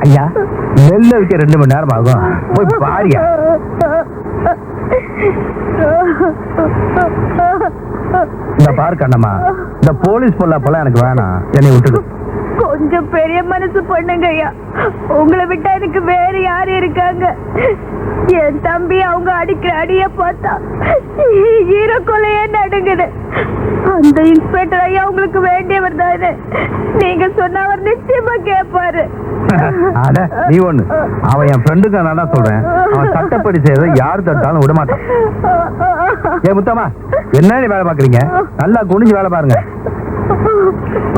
ஐயா நெல்ல வைக்க 2 மணி நேரம் ஆகும், போய் பாரியா. இந்த பாரு கண்ணம்மா, இந்த போலீஸ் பொல்லாப்பெல்லாம் எனக்கு வேணாம், என்னை விட்டுடு. கொஞ்சம் பெரிய மனசு பண்ணுங்க ஐயா. உங்களை விட்டா எனக்கு வேற யாரு இருக்காங்க? என் தம்பி அவங்க அடிக்கிற அடிய பார்த்தா ஈரக்கொலையே நடுங்குது. அந்த இன்ஸ்பெக்டர் ஐயா உங்களுக்கு வேண்டியவர் தானே. நீங்க சொன்ன அவர் நிச்சயமா கேட்பாரு. அட நீ ஒண்ணு, அவன் என் ஃப்ரெண்டுக்கு நான் தான் சொல்றேன். அவன் சட்டப்படி செய்யறத யாரு தட்டாலும் விட மாட்டான். ஏ முத்தம்மா, என்ன நீ வேலை பாக்குறீங்க? நல்லா குனிஞ்சு வேலை பாருங்க.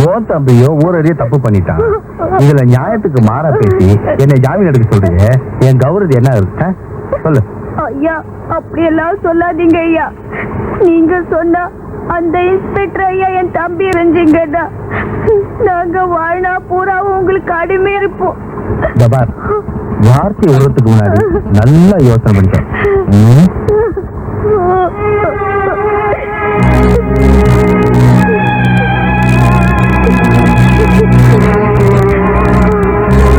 ஓ தம்பியோ ஊரடியே தப்பு பண்ணிட்டான். இதுல நியாயத்துக்கு மாறா பேசி என்னை ஜாமீன் எடுக்க சொல்றீங்க. என் கௌரவம் என்ன இருக்கு சொல்லு. ஐயா அப்படி எல்லாம் சொல்லாதீங்க ஐயா. நீங்க சொன்னா அந்த இன்ஸ்பெக்டர் ஐயா என் தம்பி இருந்தீங்கன்னா நாங்க வாழ்நா பூராவும் உங்களுக்கு அடிமை இருப்போம். வார்த்தை விடுறதுக்கு முன்னாடி நல்லா யோசனை பண்ணிட்டேன்.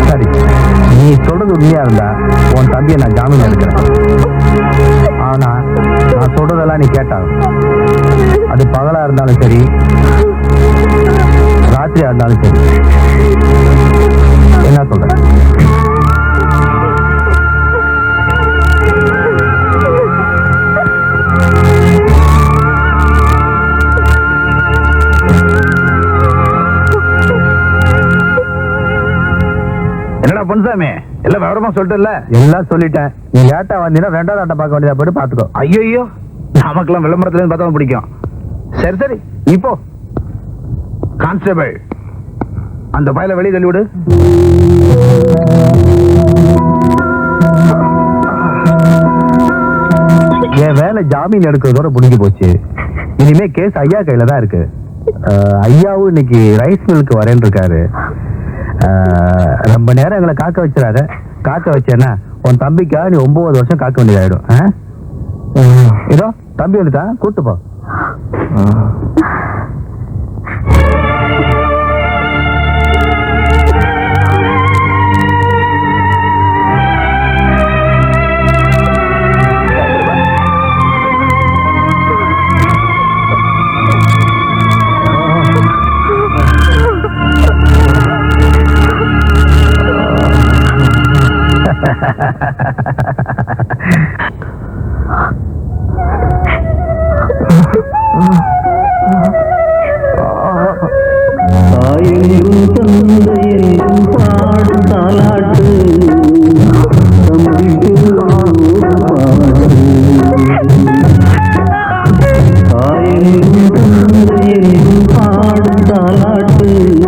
சரி, நீ சொல்றது உண்மையா இருந்தா உன் தம்பியை நான் ஜாமீன் எடுக்கிறேன். ஆனா நான் சொல்றதெல்லாம் நீ கேட்டாங்க. அது பகலா இருந்தாலும் சரி, ராத்திரியா இருந்தாலும் சரி. என்ன சொல்ற? என்னடா பொன்சாமி, எல்லாம் விவரமா சொல்லிட்டல? எல்லாம் சொல்லிட்டேன். நீ லேட்டா வந்தீங்கன்னா ரெண்டாவது ஆட்டம் பார்க்க வேண்டியதா போயிட்டு பாத்துக்கோ. ஐயோ, நமக்கெல்லாம் விளம்பரத்துல இருந்து பார்த்தா பிடிக்கும். சரி சரி, இப்போ கான்ஸ்டபிள் அந்த பையில வெளியே தள்ளி விடு. என் வேலை ஜாமீன் எடுக்கிறதோட முடிஞ்சு போச்சு. இனிமே கேஸ் ஐயா கையில தான் இருக்கு. ஐயாவும் இன்னைக்கு ரைஸ் மில்லுக்கு வரேன்னு இருக்காரு. ரொம்ப நேரம் எங்களை காக்க வச்சிடாத. காக்க வச்சேன்னா உன் தம்பிக்கா நீ 9 வருஷம் காக்க வேண்டியதாயிடும். இதோ தம்பி வந்துட்டான், கூட்டு போ. தாயென்றும் தந்தையென்றும் பாடும் தாலாட்டு தம்பிக்கு ஒரு பாட்டு. தாயென்றும் தந்தையென்றும் பாடும் தாலாட்டு தம்பிக்கு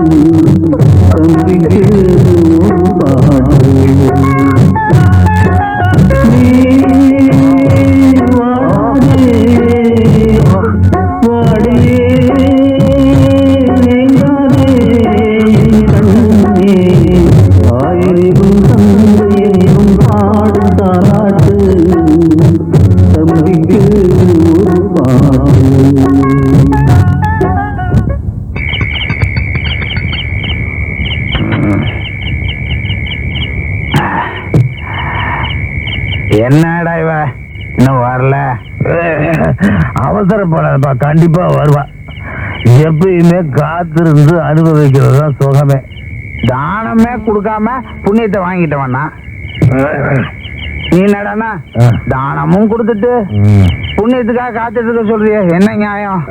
ஒரு பாட்டு. என்னடா இவ இன்னும் வரல? அவசரப்படாதப்பா, கண்டிப்பா வருவா. எப்பயுமே காத்திருந்து அனுபவிக்கிறது தான் சுகமே. தானமே கொடுக்காம புண்ணியத்தை வாங்கிட்டவனா நீ? என்னடானா தானமும் கொடுத்துட்டு புண்ணியத்துக்காக காத்துட்டு இருக்க சொல்றிய? என்ன நியாயம்?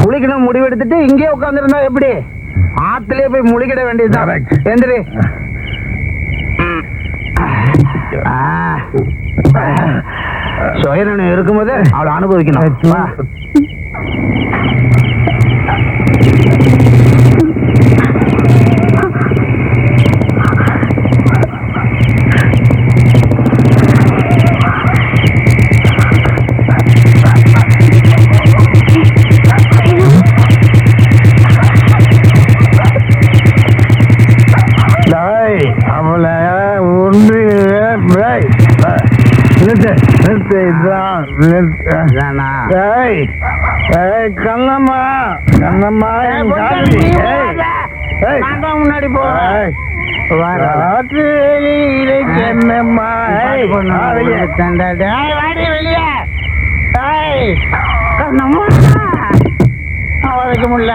குளிக்கணும் முடிவெடுத்துட்டு இங்கே உட்கார்ந்துருந்தா எப்படி? ஆத்திலே போய் முழிக்கிட வேண்டியதுதான். எந்திரி. சுயநலம் இருக்கும்போது அவளை அனுபவிக்கணும். அவளை கண்ணம்மா கண்ணம்மா முன்னாடி போ என்னம்மா வெளியே வைக்க முடியல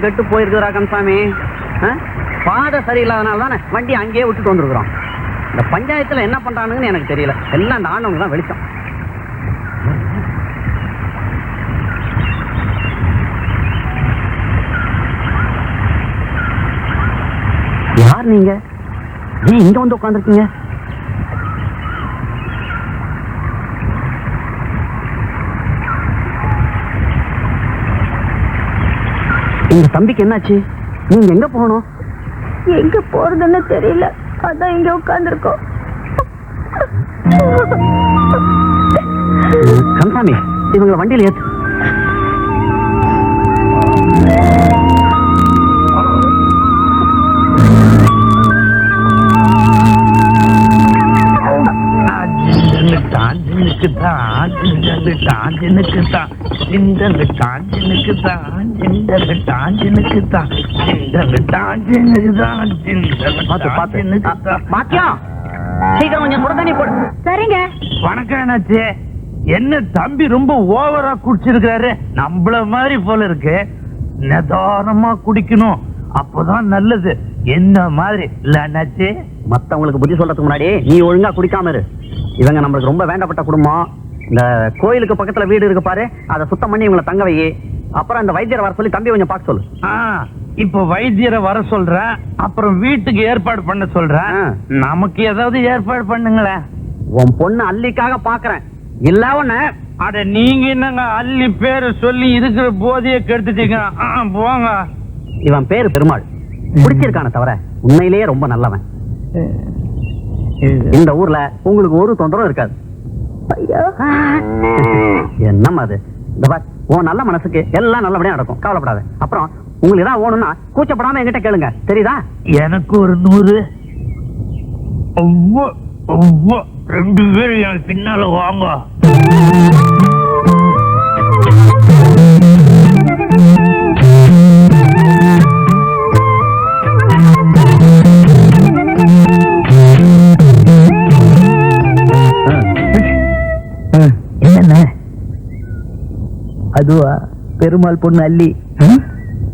கெட்டு போயிருக்கிறா கந்தசாமி. பாதை சரியில்லாதனால தானே வண்டி அங்கேயே விட்டுட்டு வந்துருக்குறோம். இந்த பஞ்சாயத்துல என்ன பண்றானுங்கன்னு எனக்கு தெரியல. எல்லாம் அந்த ஆண்டவங்க தான் வெளிச்சம். யார் நீங்க? ஏன் இங்க வந்து உட்காந்துருக்கீங்க? எங்க தம்பிக்கு என்னாச்சு? நீங்க எங்க போகணும்? எங்க போறதுன்னு தெரியல, அதான் இங்க உட்கார்ந்துருக்கோம். கந்தசாமி, இவங்க வண்டியில ஏத்து. சரிங்க. வணக்கம். என்னாச்சு? என்ன தம்பி ரொம்ப ஓவரா குடிச்சிருக்காரு? நம்மள மாதிரி போல இருக்கு. நிதானமா குடிக்கணும், அப்பதான் நல்லது. என்ன மாதிரி இல்ல அண்ணாச்சி? மத்தவங்களுக்கு புத்தி சொல்றதுக்கு முன்னாடி நீ ஒழுங்கா குடிக்காம இரு. இவங்க நம்மளுக்கு ரொம்ப வேண்டப்பட்ட குடும்பம். இந்த கோயிலுக்கு பக்கத்துல வீடு இருக்கு பாரு, அதை சுத்தம் பண்ணி இவங்களை தங்க வை. அப்புறம் இந்த வைத்தியரை வர சொல்லி தம்பி கொஞ்சம் பார்க்க சொல்லு. இப்ப வைத்தியரை வர சொல்றேன், அப்புறம் வீட்டுக்கு ஏற்பாடு பண்ண சொல்றேன். நமக்கு ஏதாவது ஏற்பாடு பண்ணுங்களேன். உன் பொண்ணு அல்லிக்காக பாக்குறேன். இல்ல ஒண்ணு. அட நீங்க என்னங்க அல்லி பேரு சொல்லி இருக்கிற போதைய கெடுத்துட்டீங்க. போங்க. இவன் பேரு பெருமாள். பிடிச்சிருக்கான தவிர உண்மையிலேயே ரொம்ப நல்லவன். இந்த ஊர்ல உங்களுக்கு ஒரு தொந்தரவும் இருக்காது. என்னம்மா அது? இந்த பார், உன் நல்ல மனசுக்கு எல்லாம் நல்லபடியா நடக்கும், கவலைப்படாத. அப்புறம் உங்களுக்கு ஏதாவது ஓணும்னா கூச்சப்படாம என்கிட்ட கேளுங்க, தெரியுதா? எனக்கு ஒரு 100. 2 பேரும் எனக்கு பின்னால வாங்க. என்ன அதுவா? பெருமாள் பொண்ணு அல்லி.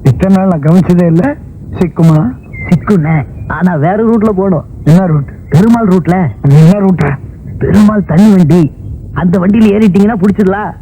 இத்தனை நாள் நான் கவனிச்சதே இல்ல. சிக்குமா? சிக்குண்ண, ஆனா வேற ரூட்ல போகணும். என்ன ரூட்? பெருமாள் ரூட்ல. என்ன ரூட்டா? பெருமாள் தண்ணி வண்டி. அந்த வண்டியில ஏறிட்டீங்கன்னா புடிச்சிடலாம்.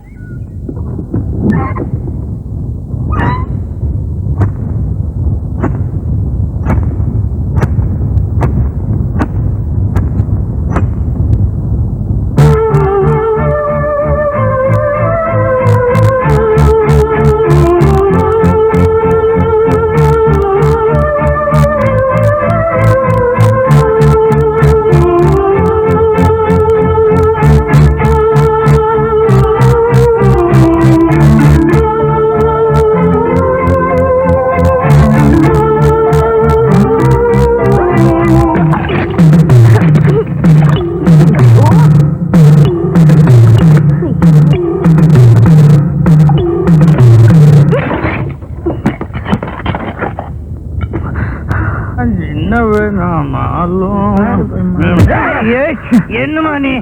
என்னமா நீ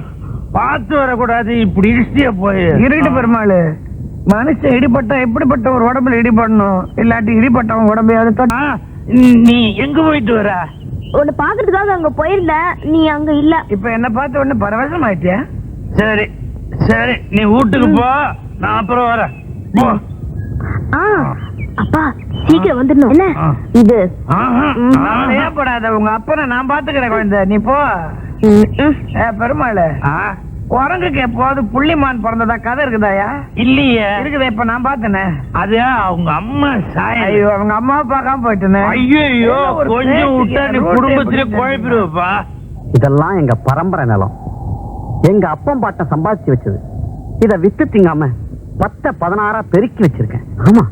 பார்த்து வரக்கூடாது, இப்படி இடிச்சிய போய் இருக்கட்டு பெருமாள். மனுஷன் இடிபட்டா எப்படிப்பட்ட ஒரு உடம்புல இடிபடணும், இல்லாட்டி இடிபட்டவன் உடம்பையாவது. நீ எங்க போயிட்டு வர? உன்னை பாக்குறதுக்காக அங்க போயிருந்த, நீ அங்க இல்ல. இப்ப என்ன பார்த்து ஒண்ணு பரவசம் ஆயிட்டியா? சரி சரி, நீ வீட்டுக்கு போ, நான் அப்புறம் வரேன். போ. அப்பா சீக்கிரம் வந்துடணும். என்ன இது? ஏற்படாத, உங்க அப்பனை நான் பாத்துக்கிறேன் குழந்தை, நீ போ. பெருமாள், குரங்குக்கு எப்போது புள்ளிமான் பிறந்ததா கதை இருக்குதாயா? இல்லையே. இருக்குதா? இப்ப நான் பார்த்தேனே. அது அவங்க அம்மா சாய. ஐயோ, அவங்க அம்மா பார்க்காம போயிட்டேனே. ஐயோ, கொஞ்சம் விட்டா நீ குடும்பத்திலே குழப்பிடுவப்பா. இதெல்லாம் எங்க பரம்பரை நிலம். எங்க அப்பம் பாட்டம் சம்பாதிச்சு வச்சது. இத வித்து திங்காம 10-16 பெருக்கி வச்சிருக்கேன். ஆமா,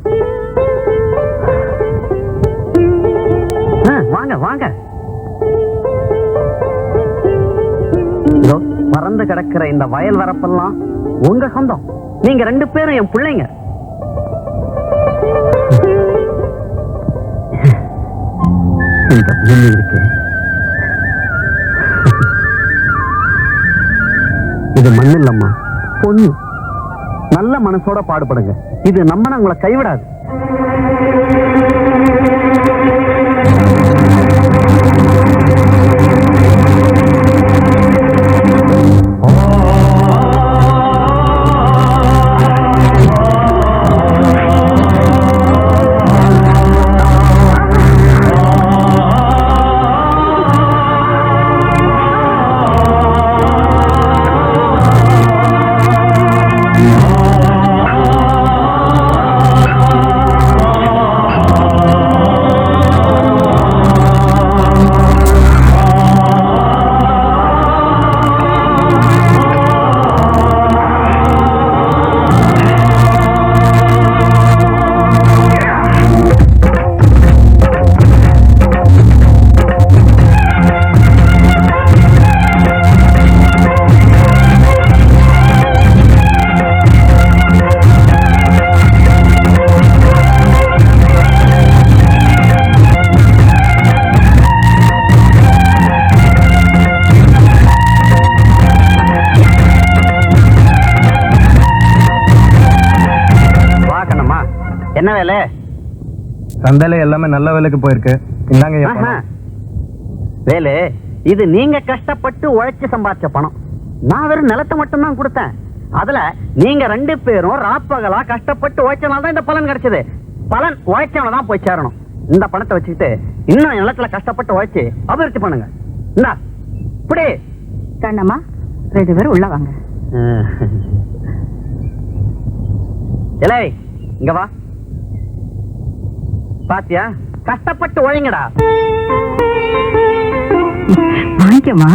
வாங்க வாங்க. பறந்து கிடக்கிற இந்த வயல் வரப்பெல்லாம் உங்க சொந்தம். நீங்க 2 பேரும் என் பிள்ளைங்க. இந்த பூமி இருக்கு, இது மண் இல்லம்மா, பொண்ணு. நல்ல மனசோட பாடுபடுங்க. இது நம்ம உங்களை கைவிடாது. என்ன வேலை? சந்தையில எல்லாமே நல்ல வேலைக்கு போயிருக்கு. இந்தாங்க வேலை. இது நீங்க கஷ்டப்பட்டு உழைச்சு சம்பாதிச்ச பணம். நான் வெறும் நிலத்தை மட்டும் தான் கொடுத்தேன். அதுல நீங்க 2 பேரும் ராப்பகலா கஷ்டப்பட்டு உழைச்சனால தான் இந்த பலன் கிடைச்சது. பலன் உழைச்சவன தான் போய் சேரணும். இந்த பணத்தை வச்சுக்கிட்டு இன்னும் நிலத்துல கஷ்டப்பட்டு உழைச்சு அபிவிருத்தி பண்ணுங்க. இந்தா இப்படி கண்ணம்மா, 2 பேரும் உள்ள வாங்க. இலை, இங்க வா. பாத்தியா, கஷ்டப்பட்டு உழைங்கடா. வாங்கிக்கமா.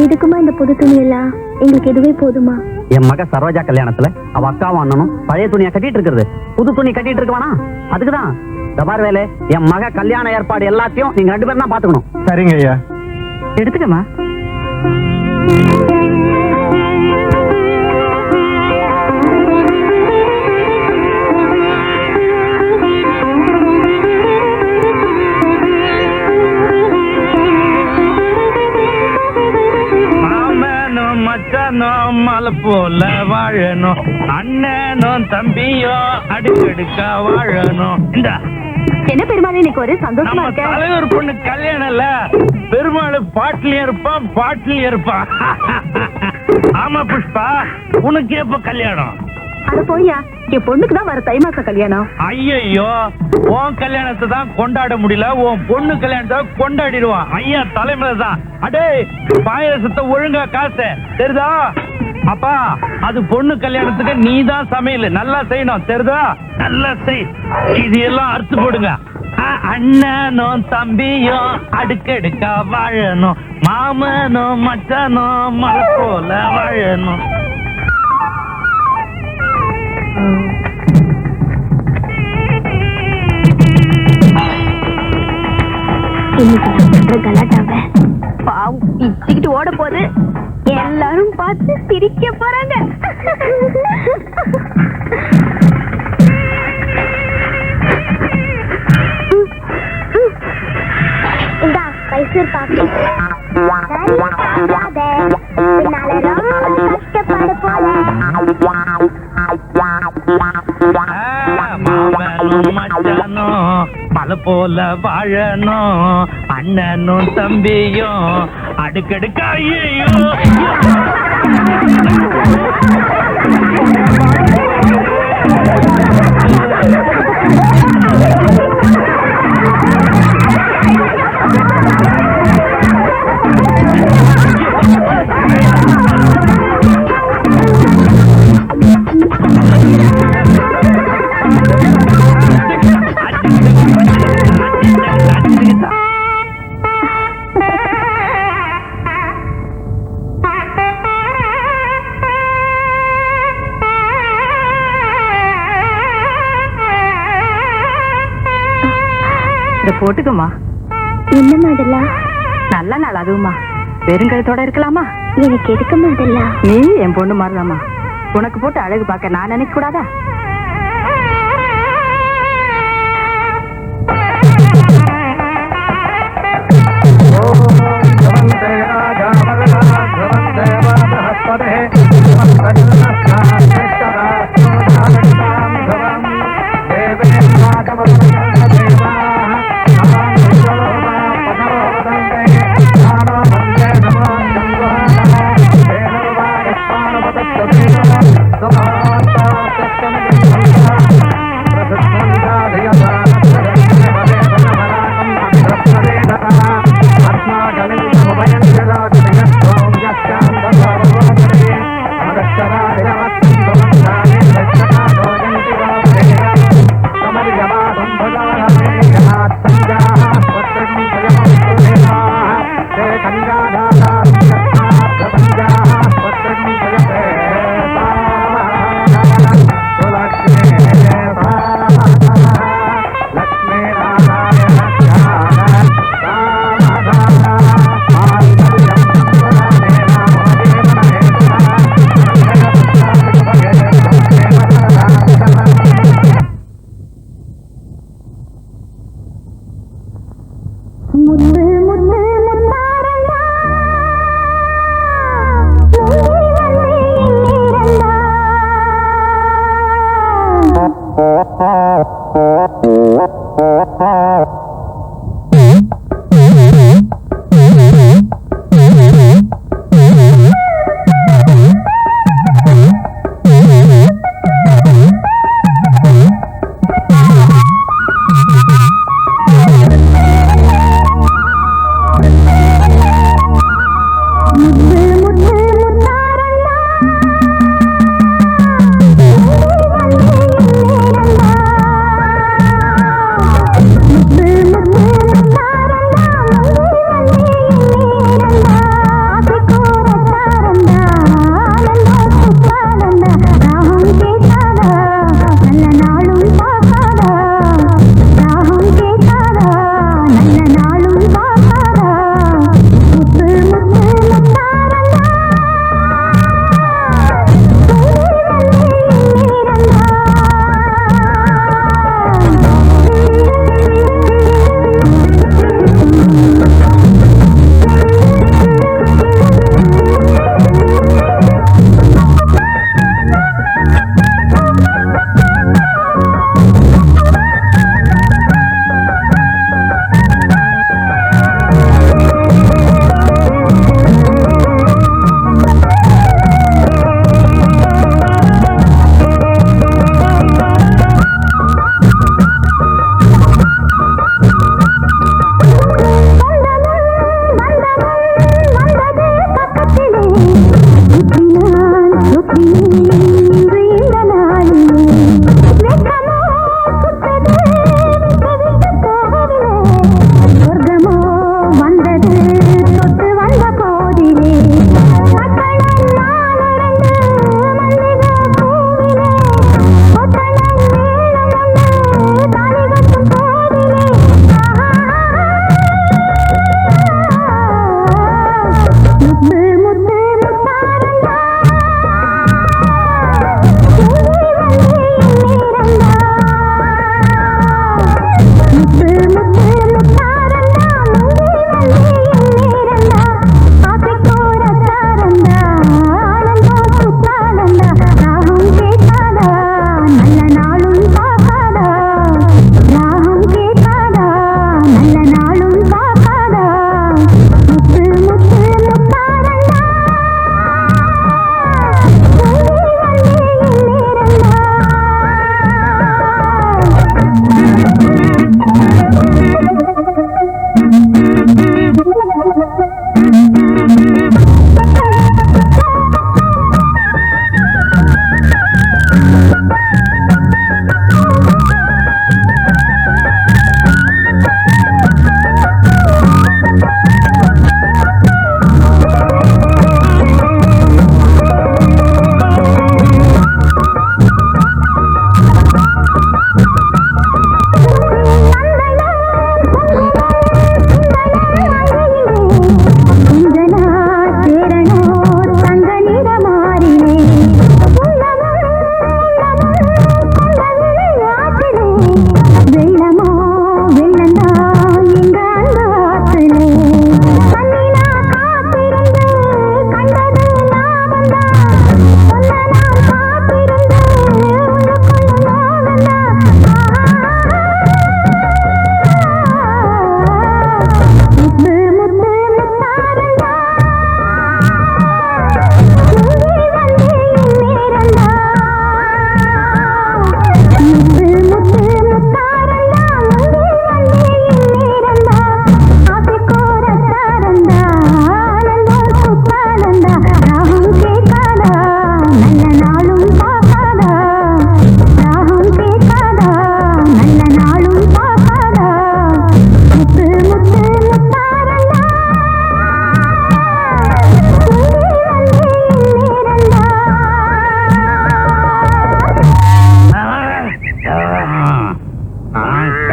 எதுக்குமா இந்த புது துணி எல்லாம்? எங்களுக்கு எதுவே போதுமா? என் மக சரோஜா கல்யாணத்துல அவ அக்காவும் அண்ணனும் பழைய துணியை கட்டிட்டு இருக்கிறது. புது துணி கட்டிட்டு இருக்கவானா? அதுக்குதான். தபார் வேலை, என் மக கல்யாண ஏற்பாடு எல்லாத்தையும் நீங்க 2 பேரும் தான் பாத்துக்கணும். சரிங்க ஐயா. எடுத்துக்கமா. மலை போல வாழணும், அண்ணனும் தம்பியும் அடுக்கடுக்கா வாழணும். என்ன பெருமாள், இன்னைக்கு ஒரு சந்தோஷமா இருக்க? தலைவர் பொண்ணு கல்யாணம் இல்ல, பெருமாள் பாட்டிலையும் இருப்பான் பாட்டிலையும் இருப்பான். ஆமா புஷ்பா, உனக்கு எப்ப கல்யாணம்? அட போய்யா, என் பொண்ணுக்கு தான் வர தை மாசம் கல்யாணம். ஐயோ, உன் கல்யாணத்தை தான் கொண்டாட முடியல, உன் பொண்ணு கல்யாணத்தை கொண்டாடிடுவான். ஐயா தலைமையில தான். அடே, பாயசத்தை ஒழுங்கா காசு தெரியுதா? அப்பா, அது பொண்ணு கல்யாணத்துக்கு நீ தான் சமையல் நல்லா செய்யணும் தெரியுதா? நல்லா செய். இது எல்லாம் அறுத்து போடுங்க. அண்ணனும் தம்பியும் அடுக்கடுக்கா வாழணும், மாமனும் மச்சானும் மலை போல வாழணும். கலாட்டாவ பாவம் பிச்சுக்கிட்டு ஓட போது எல்லாரும் பார்த்து சிரிக்க போறாங்க. மைசூர் பாக்கு மலை போல வாழணும் அண்ணனும் தம்பியும் அடுக்கடுக்கா போட்டுக்கம்மா. என்னம்மா இதெல்லாம்? நல்ல நாள் அதுவுமா. வெறுங்கழுத்தோட இருக்கலாமா? எனக்கு எதுக்குமா இதெல்லாம்? நீ என் பொண்ணு மாதிரிதாம்மா. உனக்கு போட்டு அழகு பார்க்க நான் நினைக்க கூடாதா? முத்து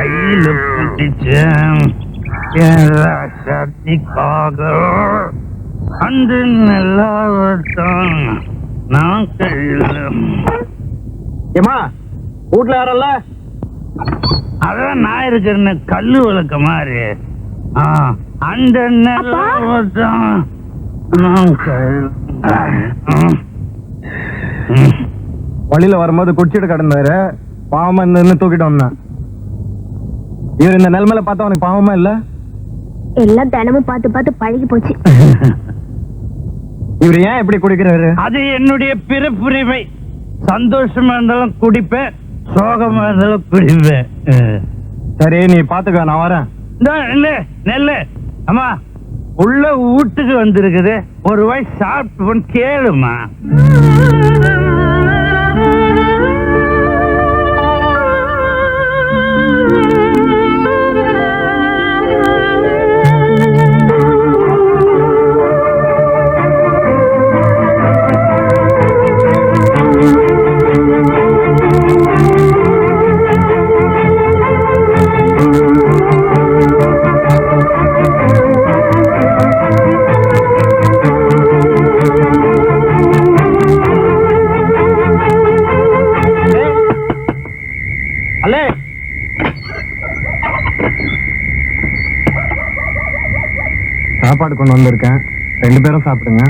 கையில பிடிச்ச சக்திக்காக அந்த நல்லாவத்தான் நான் கையில. ஏமா வீட்டுல யாரல்ல? அதான் நான் இருக்கிறேன்னு கல்லு விளக்க மாதிரி. அந்த நல்லாவத்தான் நான் கையில. வழியில வரும்போது குடிச்சிட்டு கிடந்தாரு, பாவமா இந்த தூக்கிட்டு வந்தேன். இவர் இந்த நிலைமையில பார்த்தா உனக்கு பாவமா இல்ல? எல்லாம் தினமும் பார்த்து பார்த்து பழகி போச்சு. இவர் ஏன் இப்படி குடிக்கிறாரு? அது என்னுடைய பிறப்புரிமை. சந்தோஷமா இருந்தாலும் குடிப்பேன், சோகமா இருந்தாலும் குடிப்பேன். சரி நீ பாத்துக்க, நான் வரேன். நெல்லு அம்மா உள்ள வீட்டுக்கு வந்திருக்குது, ஒரு வாய் சாப்பிட்டு கேளுமா. சாப்பாடு கொண்டு வந்திருக்கேன், 2 பேரும் சாப்பிடுங்க.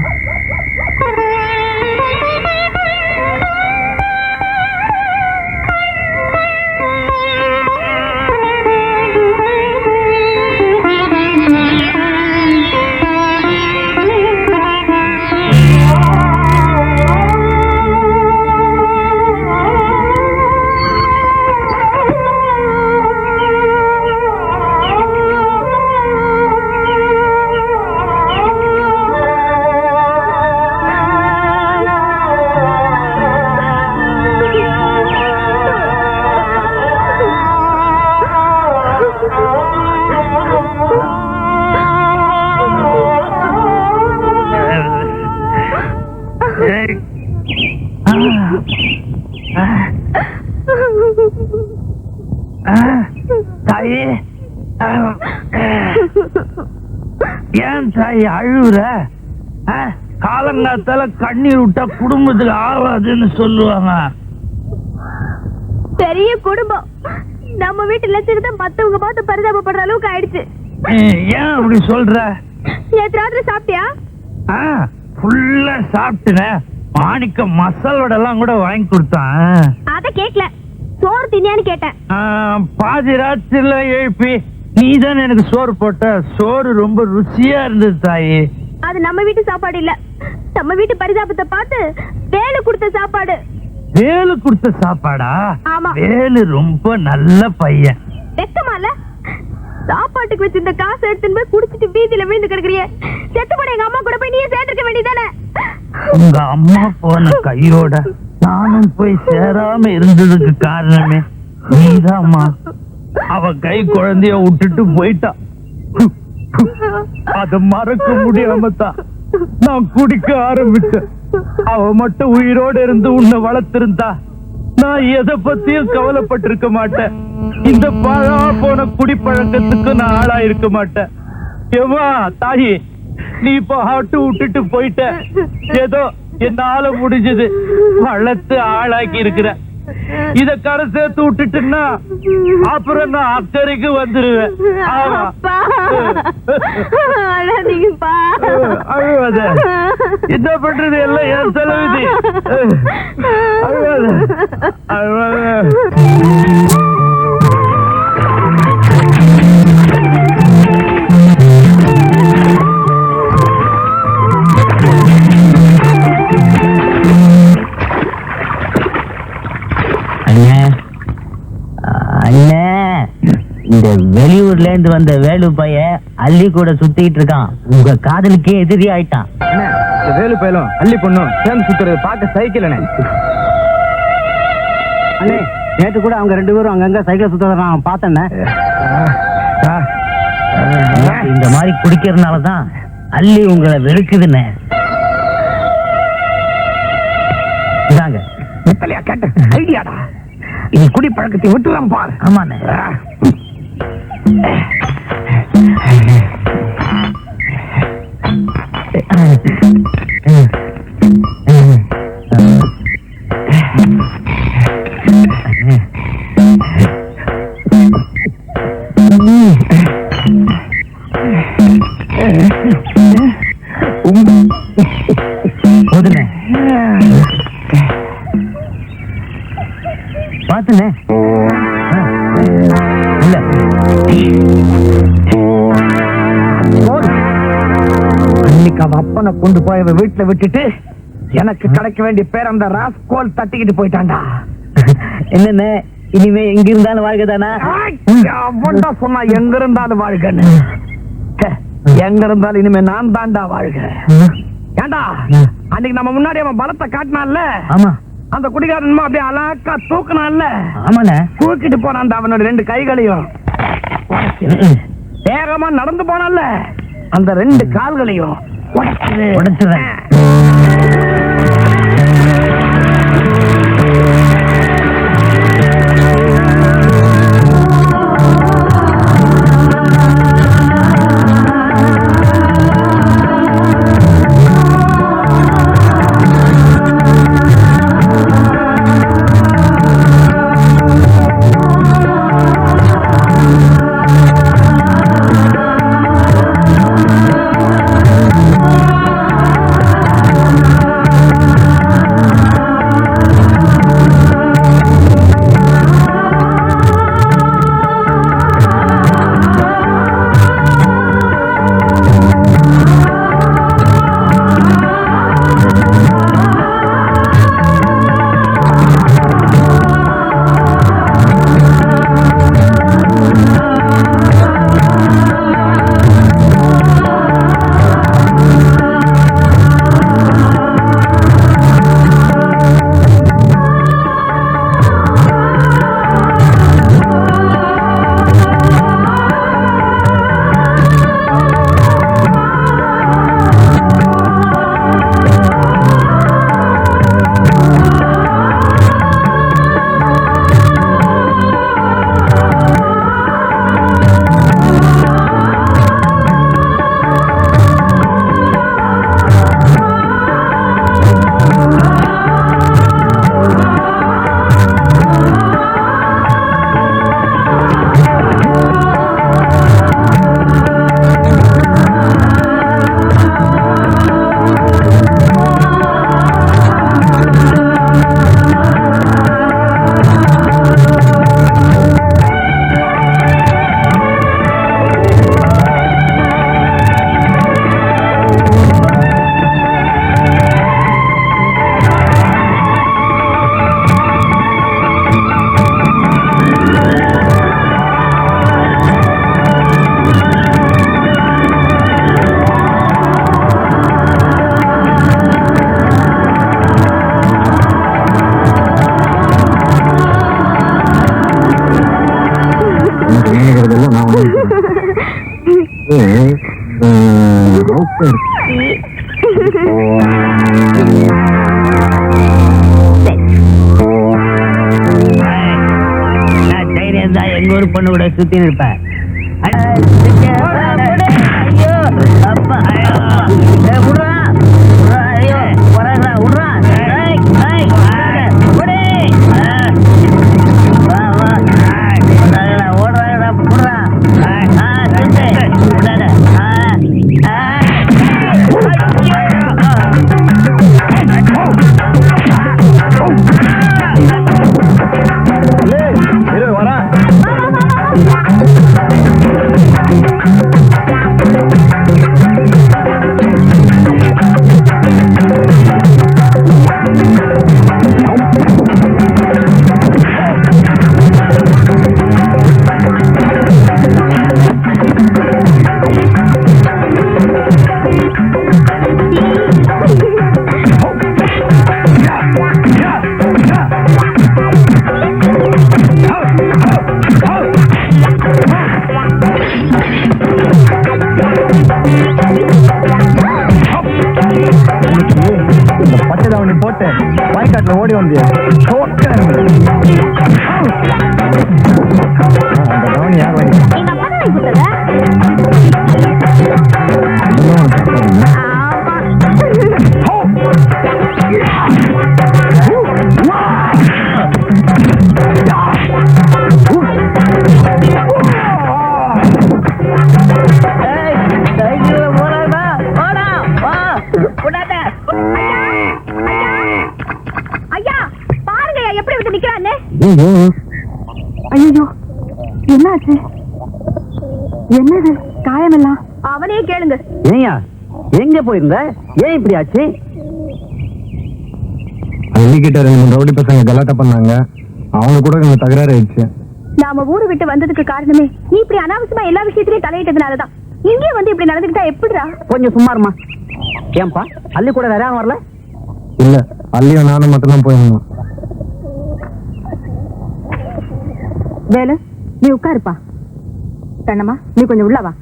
தாயே, ஏன் தாய் அழுவுற? காலங்காத்தால கண்ணீர் விட்டா குடும்பத்துக்கு ஆகாதுன்னு சொல்லுவாங்க. பெரிய குடும்பம், நம்ம வீட்டு லட்சத்தை மத்தவங்க பார்த்து பரிதாபப்படுற அளவுக்கு ஆயிடுச்சு. ஏன் அப்படி சொல்ற? நேற்று ராத்திரி சாப்பிட்டியா? ஃபுல்லா சாப்பிட்டுனேன். மாணிக்க மசால் வடை எல்லாம் கூட வாங்கி கொடுத்தான். அத கேக்கல, சோறு தின்னியான்னு கேட்டேன். பாதி ராத்திரில எழுப்பி நீதான் எனக்கு சோறு போட்ட. சோறு ரொம்ப ருசியா இருந்தது தாயே. அது நம்ம வீட்டு சாப்பாடு இல்ல, நம்ம வீட்டு பரிதாபத்தை பார்த்து வேலு கொடுத்த சாப்பாடு. வேலு கொடுத்த சாப்பாடா? ஆமா. வேலு ரொம்ப நல்ல பையன். வெக்கமா இல்ல? சாப்பாட்டுக்கு வச்சிருந்த காசு எடுத்துன்னு போய் குடிச்சிட்டு வீதியில விழுந்து கிடக்குறிய. செத்து போட எங்க அம்மா கூட போய் நீயே சேர்த்துக்க வேண்டியதானே? உங்க அம்மா போன கையோட நானும் போய் சேராம இருந்ததுக்கு காரணமே நீதாம்மா. அவ கை குழந்தைய விட்டுட்டு போயிட்டா. அத மறக்க முடியாம தான் நான் குடிக்க ஆரம்பிச்சேன். அவ மட்டும் உயிரோட இருந்து உன்னை வளர்த்திருந்தா நான் எதை பத்தியும் கவலைப்பட்டிருக்க மாட்டேன். இந்த பழா போன குடிப்பழக்கத்துக்கு நான் ஆளா இருக்க மாட்டேன். ஏமா தாயி, நீ இப்ப ஆட்டு விட்டுட்டு போயிட்ட. ஏதோ என்னால முடிஞ்சது வளர்த்து ஆளாக்கி இருக்கிற. இத கரை சேர்த்து விட்டுட்டுன்னா அப்புறம் நான் அக்கறைக்கு வந்துருவேன். அழுவாத, என்ன பண்றது, எல்லாம் என் செலவுதி. அழுவாத அழுவாத. இந்த வெளியூர்ல இருந்து வந்த வேலு பையன் அள்ளி கூட சுத்திட்டு இருக்கான். உங்க காதலுக்கே எதிரி ஆயிட்டான். வேலு பையலும் அள்ளி பொண்ணும் சேர்ந்து சுத்துறது பார்க்க சைக்கிள். நேற்று கூட அவங்க 2 பேரும் அங்கங்க சைக்கிள் சுத்துறத நான் பார்த்தேன். இந்த மாதிரி குடிக்கிறதுனாலதான் அள்ளி உங்களை வெறுக்குதுன்னு. இதாங்க கேட்ட ஐடியாடா. இது குடி பழக்கத்தை விட்டுலாம் பாரு. ஆமாண்ணே. பாத்துனே இல்ல அன்னைக்கு அவ அப்பனை கொண்டு போய் அவ வீட்டுல விட்டுட்டு எனக்கு கிடைக்க வேண்டிய பேர் அந்த ராஸ்கோல் தட்டிக்கிட்டு போயிட்டான்டா. என்னென்ன இனிமே எங்க இருந்தாலும் வாழ்க்கை தானா? அவன்டா சொன்னா எங்க இருந்தாலும் வாழ்கன்னு. எங்க இருந்தாலும் இனிமே நான் தான்டா வாழ்க. ஏண்டா அன்னைக்கு நம்ம முன்னாடி அவன் பலத்தை காட்டினான்ல, ஆமா அந்த குடிகாரன் அப்படியே அழகா தூக்குனான்ல, ஆமாண்ணே தூக்கிட்டு போனான் அவனோட 2 கைகளையும். வேகமா நடந்து போனான்ல, அந்த 2 கால்களையும் உடைச்சுறேன். எங்க ஒரு பொண்ணு கூட சுத்தி இருப்பேன். போட்டு வாய்க்காட்டுல ஓடி வந்து அந்த கவனி யார் வாங்கி ஐயோ ஐயோ என்னாச்சு? என்னது காயமெல்லாம்? அவனே கேளுங்க. ஏயா எங்க போயிருந்த? ஏன் இப்படி ஆச்சு? அள்ளிக்கிட்ட 2-3 ரவுடி பசங்க கலாட்டா பண்ணாங்க. அவங்க கூட கொஞ்சம் தகராறு ஆயிடுச்சு. நாம ஊரு விட்டு வந்ததுக்கு காரணமே நீ இப்படி அனாவசியமா எல்லா விஷயத்திலயும் தலையிட்டதுனாலதான். இங்கே வந்து இப்படி நடந்துக்கிட்டா எப்படிடா? கொஞ்சம் சும்மா இருமா. ஏன்பா அள்ளி கூட வேற யாரும் வரல? இல்ல, அள்ளியும் நானும் மட்டும்தான் போயிருந்தோம். வேலு நீ உட்காருப்பா. கண்ணம்மா நீ கொஞ்சம் உள்ள வா.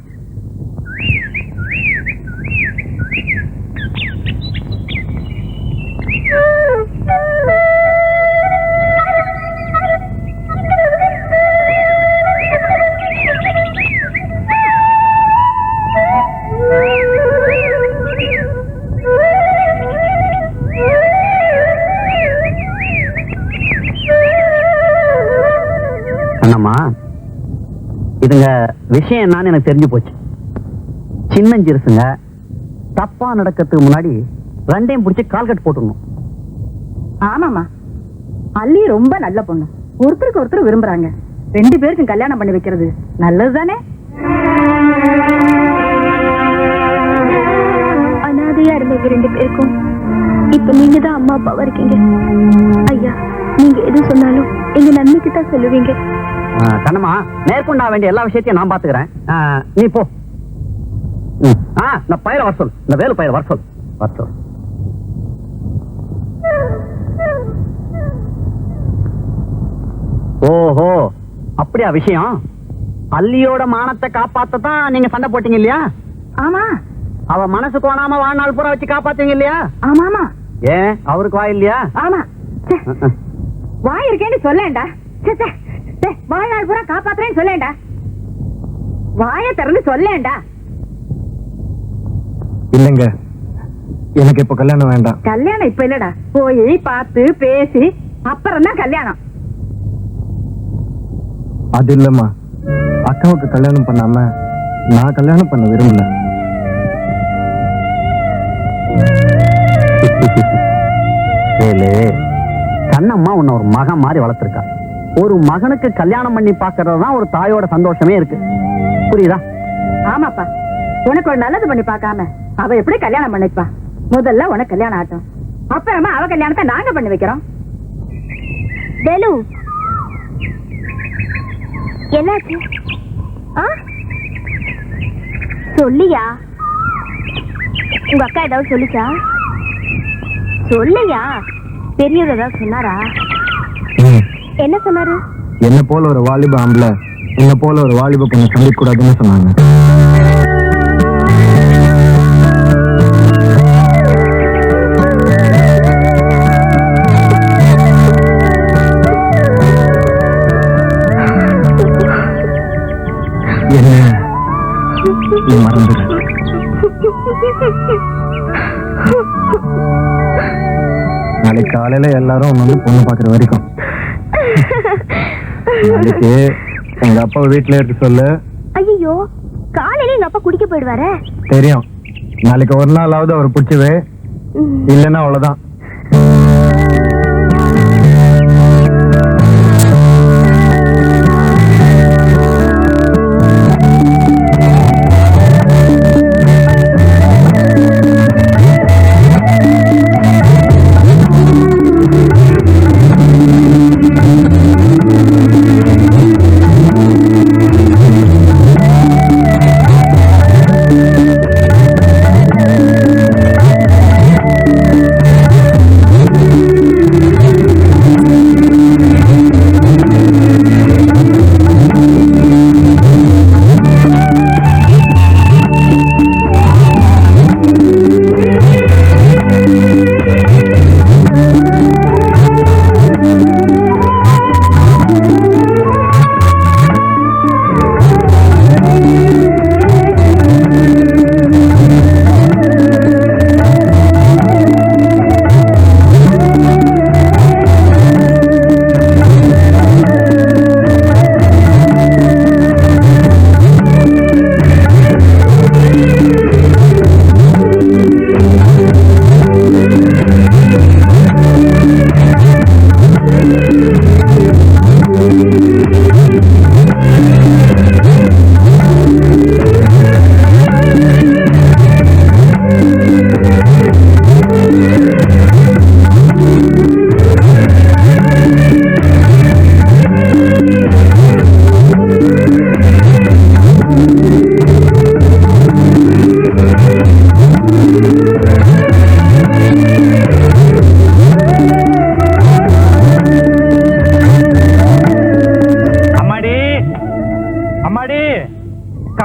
அண்ணம்மா, இதுங்க விஷயம் என்னன்னு எனக்கு தெரிஞ்சு போச்சு. சின்னஞ்சிருசுங்க தப்பா நடக்கிறதுக்கு முன்னாடி ரெண்டையும் பிடிச்சி கால்கட் போட்டுடணும். ஆமாமா, அல்லி ரொம்ப நல்ல பொண்ணு. ஒருத்தருக்கு ஒருத்தர் விரும்புறாங்க. 2 பேருக்கும் கல்யாணம் பண்ணி வைக்கிறது நல்லது தானே? அனாதையா இருந்தவங்க 2 பேருக்கும் இப்ப நீங்க தான் அம்மா அப்பாவா இருக்கீங்க. ஐயா, நீங்க எது சொன்னாலும் எங்க நன்மைக்கு தான் சொல்லுவீங்க. கண்ணம்மா, மேற்கொண்டா வேண்டிய எல்லா விஷயத்தையும் நான் பாத்துக்கிறேன். நீ போ. நான் பயிர வர சொல். இந்த வேலு பயிர வர சொல். வர சொல். ஓஹோ, அப்படியா விஷயம்? அல்லியோட மானத்தை காப்பாத்ததான் நீங்க சண்டை போட்டீங்க இல்லையா? ஆமா. அவ மனசு கோணாம வாழ்நாள் பூரா வச்சு காப்பாத்துவீங்க இல்லையா? ஆமாமா. ஏன் அவருக்கு வாய் இல்லையா? ஆமா. வாய் இருக்கேன்னு சொல்லேன்டா. வாழ்நாள் பூரா காப்பாத்துறேன்னு சொல்லேன்டா. வாயை திறந்து சொல்லேன்டா. இல்லங்க, எனக்கு இப்ப கல்யாணம் வேண்டாம். கல்யாணம் இப்ப இல்லடா. போய் பார்த்து பேசி அப்புறம் தான் கல்யாணம். அது இல்லம்மா, அக்காவுக்கு கல்யாணம் பண்ணாம நான் கல்யாணம் பண்ண விரும்பல. வேலு, கண்ணம்மா உன்னை ஒரு மகன் மாதிரி வளர்த்திருக்கா. ஒரு மகனுக்கு கல்யாணம் பண்ணி பாக்குறது தான் ஒரு தாயோட சந்தோஷமே இருக்கு. புரியுதா? ஆமாப்பா, உனக்கு ஒரு நல்லது பண்ணி பார்க்காம அவ எப்படி கல்யாணம் பண்ணிப்பா? முதல்ல உனக்கு கல்யாணம் ஆட்டும், அப்புறமா அவ கல்யாணத்தை நாங்க பண்ணி வைக்கிறோம். வேலு, என்னாச்சு? சொல்லியா? உங்க அக்கா ஏதாவது சொல்லிச்சா? சொல்லையா? பெரியவர் ஏதாவது சொன்னாரா? என்ன சொன்னாரு? என்ன போல ஒரு வாலிப ஆம்பளை என்ன போல ஒரு வாலிப பொண்ணை சந்திக்க கூடாதுன்னு சொன்னாங்க. என்ன நீ மறந்துடு. நாளைக்கு காலையில எல்லாரும் வந்து பொண்ணு பாக்குற வரைக்கும் நாளைக்கு எங்க அப்பா வீட்டுல இருக்கு சொல்லு. ஐயோ, காலையில எங்க அப்பா குடிக்க போயிடுவாரே. தெரியும், நாளைக்கு ஒரு நாளாவது அவர் பிடிச்சவே, இல்லைன்னா அவ்வளவுதான்.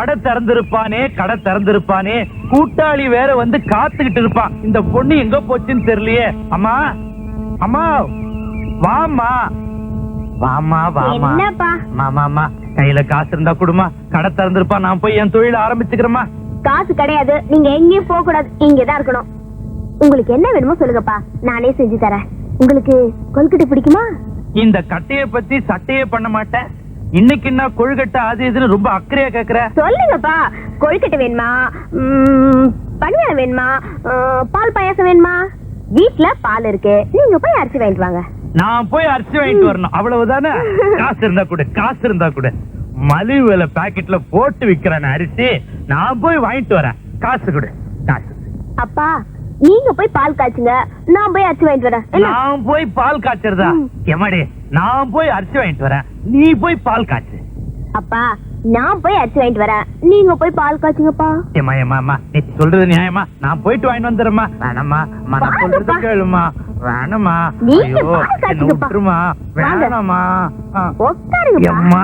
கடை திறந்திருப்பானே கூட்டாளி வேற வந்து காத்துக்கிட்டு இருப்பான். இந்த பொண்ணு எங்க போச்சுன்னு தெரியலையே. அம்மா அம்மா வாமா வாமா வாமா என்னப்பா? மாமா கையில காசு இருந்தா குடுமா. கடை திறந்திருப்பான், நான் போய் என் தொழில ஆரம்பிச்சுக்கிறேம்மா. காசு கிடையாது, நீங்க எங்கேயும் போக கூடாது, இங்கதான் இருக்கணும். உங்களுக்கு என்ன வேணுமோ சொல்லுங்கப்பா, நானே செஞ்சு தரேன். உங்களுக்கு கொழுக்கட்டை பிடிக்குமா? இந்த கட்டைய பத்தி சட்டையே பண்ண மாட்டேன். இன்னைக்கு நான் கொழுக்கட்டை அது இதுன்னு ரொம்ப அக்கறையா கேக்குற. சொல்லுங்கப்பா, கொழுக்கட்டை வேணுமா, பணியாரம் வேணுமா, பால் பாயாசம் வேணுமா? வீட்டுல பால் இருக்கு, நீங்க போய் அரிசி வாங்கிட்டு வாங்க. நான் போய் அரிசி வாங்கிட்டு வரணும், அவ்வளவுதானே? காசு இருந்தா கூட மலிவு விலை பாக்கெட்ல போட்டு விக்கிறேன் அரிசி. நான் போய் வாங்கிட்டு வரேன், காசு கொடு. காசு. அப்பா, நீங்க போய் பால் காய்ச்சுங்க, நான் போய் அரிசி வாங்கிட்டு வரேன். நான் போய் பால் காய்ச்சறதா? எமாடி, நான் போய் அரிசி வாங்கிட்டு வரேன், நீ போய் பால் காய்ச்சு. அப்பா, நான் போய் அரிசி வாங்கிட்டு வரேன், நீங்க போய் பால் காய்ச்சுங்கப்பா. ஏமா நீ சொல்றது நியாயமா? நான் போயிட்டு வாங்கிட்டு வந்துடுறேம்மா. வேணாமா, நான் சொல்றது கேளுமா. வேணாமா, விட்டுருமா, வேணாமா. உட்காருங்கப்பா.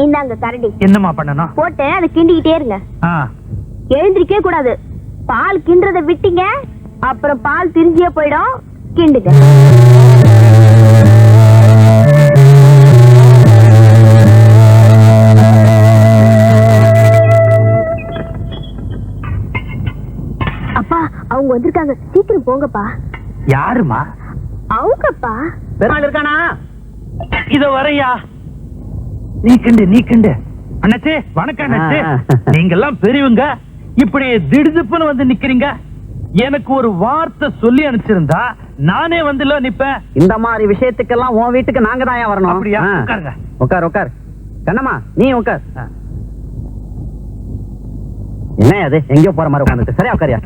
இந்தாங்க கரண்டி. என்னமா பண்ணணும்? போட்டு அதை கிண்டிக்கிட்டே இருங்க. எழுந்திரிக்கவே கூடாது. பால் கிண்டுறத விட்டீங்க அப்புறம் பால் திரிஞ்சியே போயிடும். கிண்டுங்க. அப்பா, அவங்க வந்திருக்காங்க, சீக்கிரம் போங்கப்பா. யாருமா? அவங்கப்பா. பெருமாள் இருக்கானா? இத வரையா? நீ கிண்டு. அண்ணாச்சி வணக்கம். அண்ணாச்சி, நீங்க எல்லாம் பெரியவங்க, இப்படி திடுதுப்புன்னு வந்து நிக்கிறீங்க. எனக்கு ஒரு வார்த்தை சொல்லி அனுப்பிச்சிருந்தா நானே வந்து நிப்பேன். இந்த மாதிரி விஷயத்துக்கெல்லாம் உன் வீட்டுக்கு நாங்க தான் வரணும். அப்படியா? உட்காருங்க. உட்கார் கண்ணம்மா, நீ உட்கார். என்ன அது எங்கயோ போற மாதிரி உட்கார்ந்துட்டு? சரியா உட்காரியா?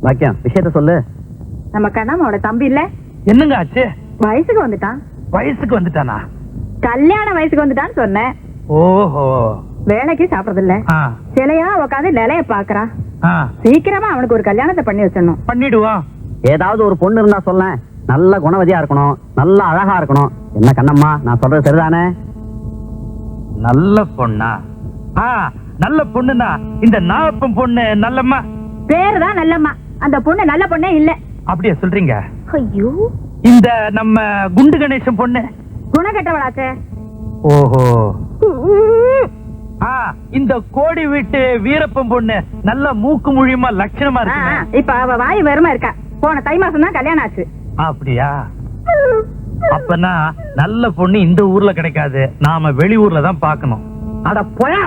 பாக்கியம், விஷயத்த சொல்லு. நம்ம கண்ணம்மாவோட தம்பி இல்ல, என்னங்க ஆச்சு? வயசுக்கு வந்துட்டான். வயசுக்கு வந்துட்டானா? கல்யாண வயசுக்கு வந்துட்டான்னு சொன்னேன். ஓஹோ. வேலைக்கு சாப்பிடறது இல்ல, சிலையா உட்காந்து நிலைய பாக்குறான். சீக்கிரமா அவனுக்கு ஒரு கல்யாணத்தை பண்ணி வச்சிடணும். பண்ணிடுவான். ஏதாவது ஒரு பொண்ணு இருந்தா சொல்ல, நல்ல குணவதியா இருக்கணும், நல்ல அழகா இருக்கணும். என்ன கண்ணம்மா, நான் சொல்றது சரிதானே? நல்ல பொண்ணா? நல்ல பொண்ணுனா இந்த நாகப்பன் பொண்ணு நல்லம்மா. பேருதான் நல்லம்மா, அந்த பொண்ணு நல்ல பொண்ணே இல்ல. அப்படியே சொல்றீங்க? ஐயோ, இந்த நம்ம குண்டு கணேசன் பொண்ணு குணக்கெட்டவளாச்சே. ஓஹோ. இந்த கோடி வீட்டு வீரப்பன் பொண்ணு நல்ல மூக்கு முழியமா லட்சணமா இருக்கு. இப்ப அவ வாய் வெறுமா இருக்கா. போன தை மாசம் தான் கல்யாணம் ஆச்சு. அப்படியா? அப்பனா நல்ல பொண்ணு இந்த ஊர்ல கிடைக்காது, நாம வெளியூர்ல தான் பாக்கணும். அட போயா,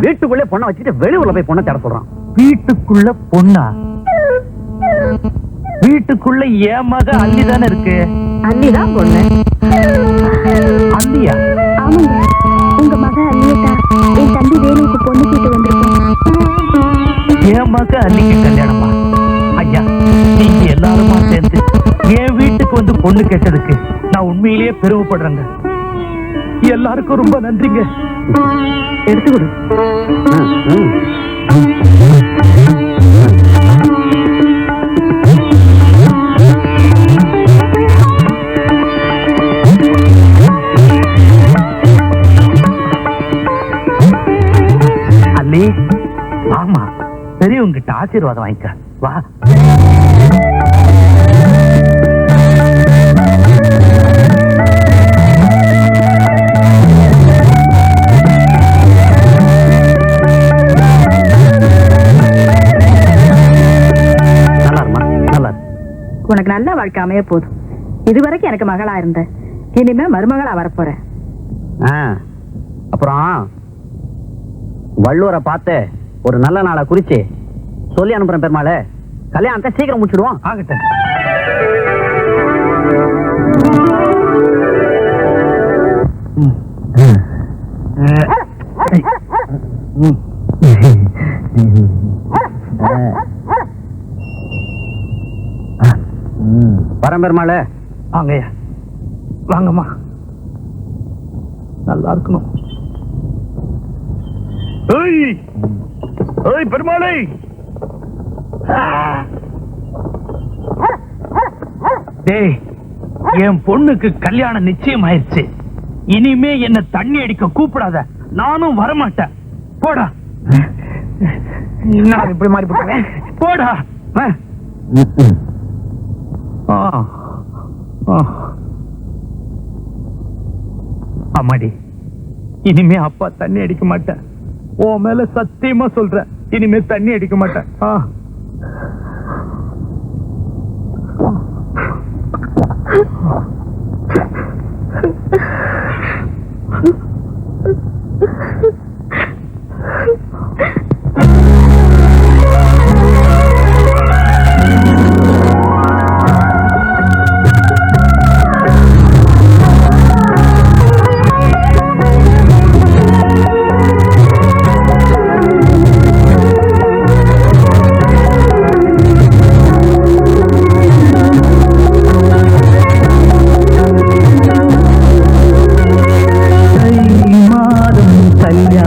வீட்டுக்குள்ளே பொண்ணை வச்சுட்டு வெளியூர்ல போய் பொண்ணை தேட சொல்றான். வீட்டுக்குள்ள பொண்ணா? வீட்டுக்குள்ள என் மக அள்ளி தானே இருக்கு. அள்ளிதான் பொண்ணு. அள்ளியா? ஆமாங்க, உங்க மக அள்ளியதா என் தம்பி வேலுக்கு பொண்ணு கேட்டு வந்திருக்கோம். என் மக அள்ளிக்கு கல்யாணமா? ஐயா, நீங்க எல்லாருமா சேர்ந்து என் வீட்டுக்கு வந்து பொண்ணு கேட்டதுக்கு நான் உண்மையிலேயே பெருமைப்படுறேங்க. எல்லாருக்கும் ரொம்ப நன்றிங்க. எடுத்துக்கொடு. அள்ளி, ஆமா, பெரியவங்கிட்ட ஆசீர்வாதம் வாங்கிக்க வா. உனக்கு நல்ல வாழ்க்கை அமைய போதும். இதுவரைக்கும் எனக்கு மகளா இருந்த, இனிமே மருமகளா வரப்போறேன். அப்புறம் வள்ளுவரை பார்த்து ஒரு நல்ல நாளை குறிச்சு சொல்லி அனுப்புறேன். பெருமாளே, கல்யாணத்தை சீக்கிரம் முடிச்சிடுவோம். ஆகட்டும். வரேன் பெருமாளே. வாங்கய்யா, வாங்கம்மா. நல்லா இருக்கணும். பெருமாளை, டேய், என் பொண்ணுக்கு கல்யாணம் நிச்சயம் ஆயிடுச்சு. இனிமே என்ன தண்ணி அடிக்க கூப்பிடாத, நானும் வரமாட்டேன். போடா. நான் இப்படி மாறி போட்டேன். போடா. அம்மாடி, இனிமே அப்பா தண்ணி அடிக்க மாட்டேன். உன் மேல சத்தியமா சொல்றேன், இனிமே தண்ணி அடிக்க மாட்டேன். கல்யாண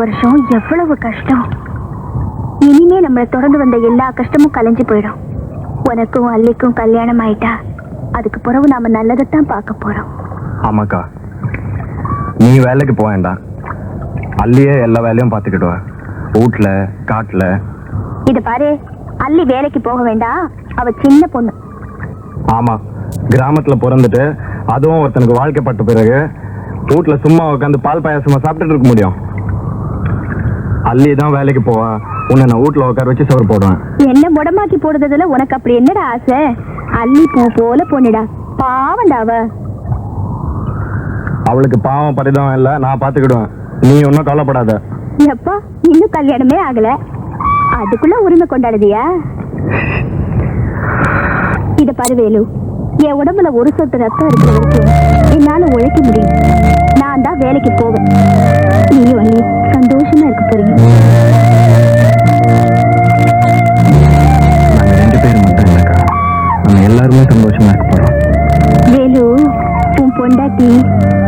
வருஷம் எவ்வளவு கஷ்டம். இனிமே நம்மளை தொடர்ந்து வந்த எல்லா கஷ்டமும் கலைஞ்சு போயிடும். உனக்கும் அல்லிக்கும் கல்யாணம் ஆயிட்டா அதுக்கு பிறகு நாம நல்லதைத்தான் பார்க்க போறோம். ஆமாக்கா, நீ வேலைக்கு போக வேண்டாம், அல்லியே எல்லா வேலையும் பார்த்துக்கிடுவா, வீட்டுல காட்டுல. இத பாரு, அல்லி வேலைக்கு போக வேண்டாம், அவ சின்ன பொண்ணு. ஆமா, கிராமத்துல பிறந்துட்டு அதுவும் ஒருத்தனுக்கு வாழ்க்கைப்பட்ட பிறகு வீட்டுல சும்மா உட்காந்து பால் பாயாசமா சாப்பிட்டுட்டு இருக்க முடியும்? அல்லி தான் வேலைக்கு போவா, உன்னை நான் வீட்டுல உட்கார வச்சு சோறு போடுவேன். என்ன முடமாக்கி போடுறதுல உனக்கு அப்படி என்னடா ஆசை? அல்லி பூ போல பொண்ணுடா, பாவண்டாவ. அவளுக்கு பாவம் பரிதாபம் இல்ல, நான் பாத்துக்கிடுவேன், நீ ஒன்னும் கவலைப்படாத. எப்பா, இன்னும் கல்யாணமே ஆகல, அதுக்குள்ள உரிமை கொண்டாடுதியா? இத பருவேலு, என் உடம்புல ஒரு சொட்டு ரத்தம் இருக்கிற வரைக்கும் என்னால உழைக்க முடியும். நான் தான் வேலைக்கு போவேன், நீயும் அண்ணி சந்தோஷமா இருக்க போறீங்க. நாங்க 2 பேரும் மட்டும் இல்லக்கா, நம்ம எல்லாருமே சந்தோஷமா இருக்க போறோம். வேலு, உன் பொண்டாட்டி,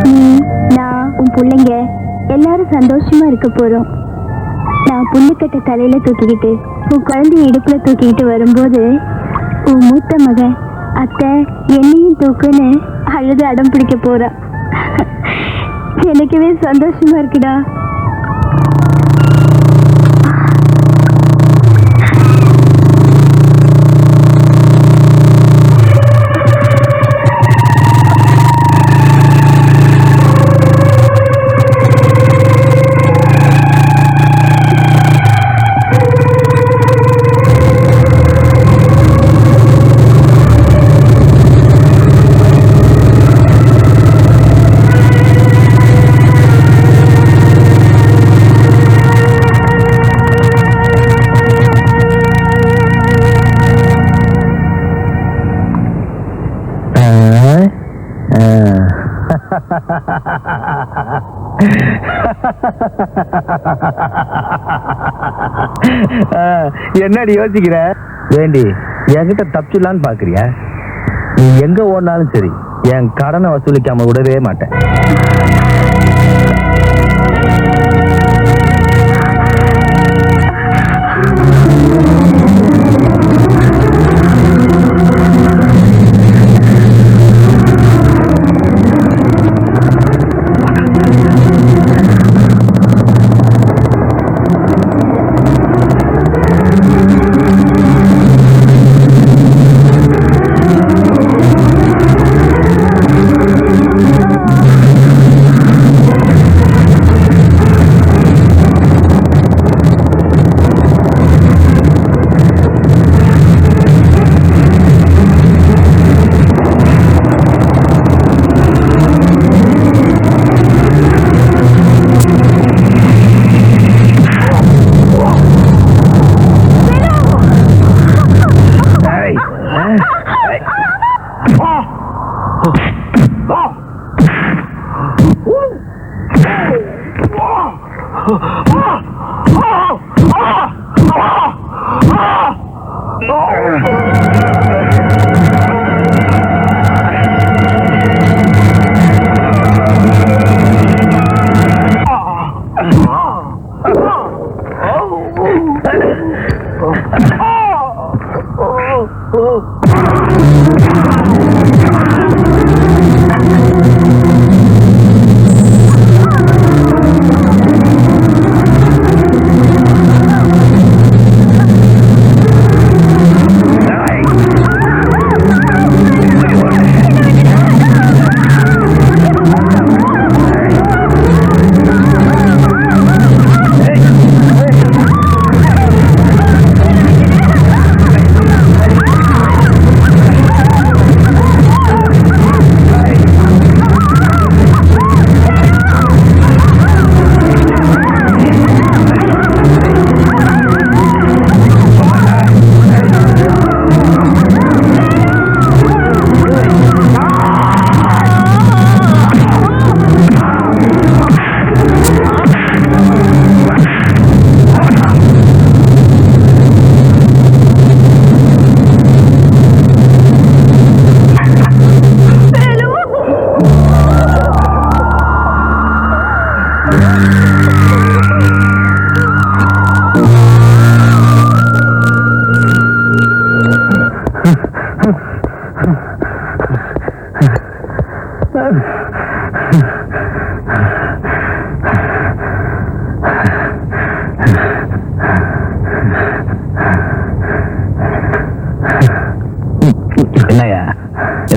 நீ, நான், உன் பிள்ளைங்க எல்லாரும் சந்தோஷமா இருக்க போறோம். நான் புல்லுக்கட்டை தலையில தூக்கிக்கிட்டு உன் குழந்தைய இடுப்புல தூக்கிக்கிட்டு வரும்போது உன் மூத்த மகன் அத்தை என்னையும் தூக்குன்னு அழுது அடம் பிடிக்க போறா. எனக்குவே சந்தோஷமா இருக்குடா. என்னடி யோசிக்கிற? வேண்டி என்கிட்ட தப்பிச்சிடலான்னு பாக்குறியா? நீ எங்க ஓடினாலும் சரி, என் கடனை வசூலிக்காம விடவே மாட்டேன்.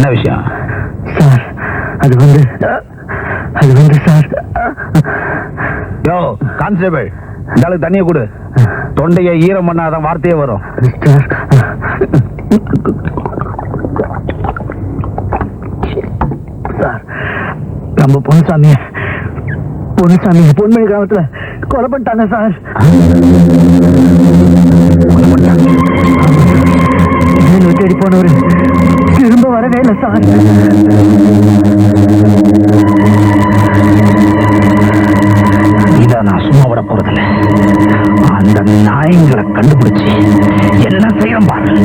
என்ன விஷயம் சார் அது வந்து சார் யோ கான்ஸ்டபிள் இந்த ஆளுக்கு தண்ணியை கொடு தொண்டையை ஈரம் பண்ணாதான் வார்த்தையே வரும் சார் சார் நம்ம பொன்னுசாமி பொன்மணி கிராமத்துல கொலை பண்ணிட்டாங்க சார் தேடி போனவரு திரும்ப வரவே இல்லை சார் இதை நான் சும்மா விட போறதில்ல அந்த நாயங்களை கண்டுபிடிச்சு என்ன செய்யணும் பாரு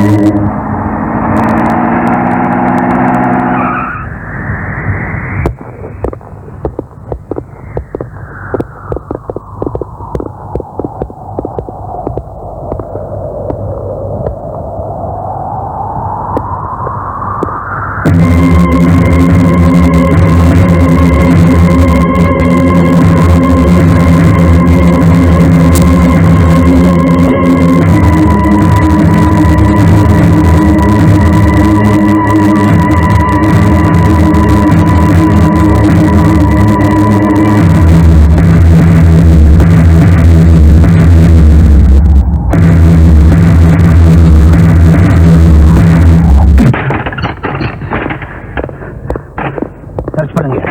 சர்ச் பண்ணுங்க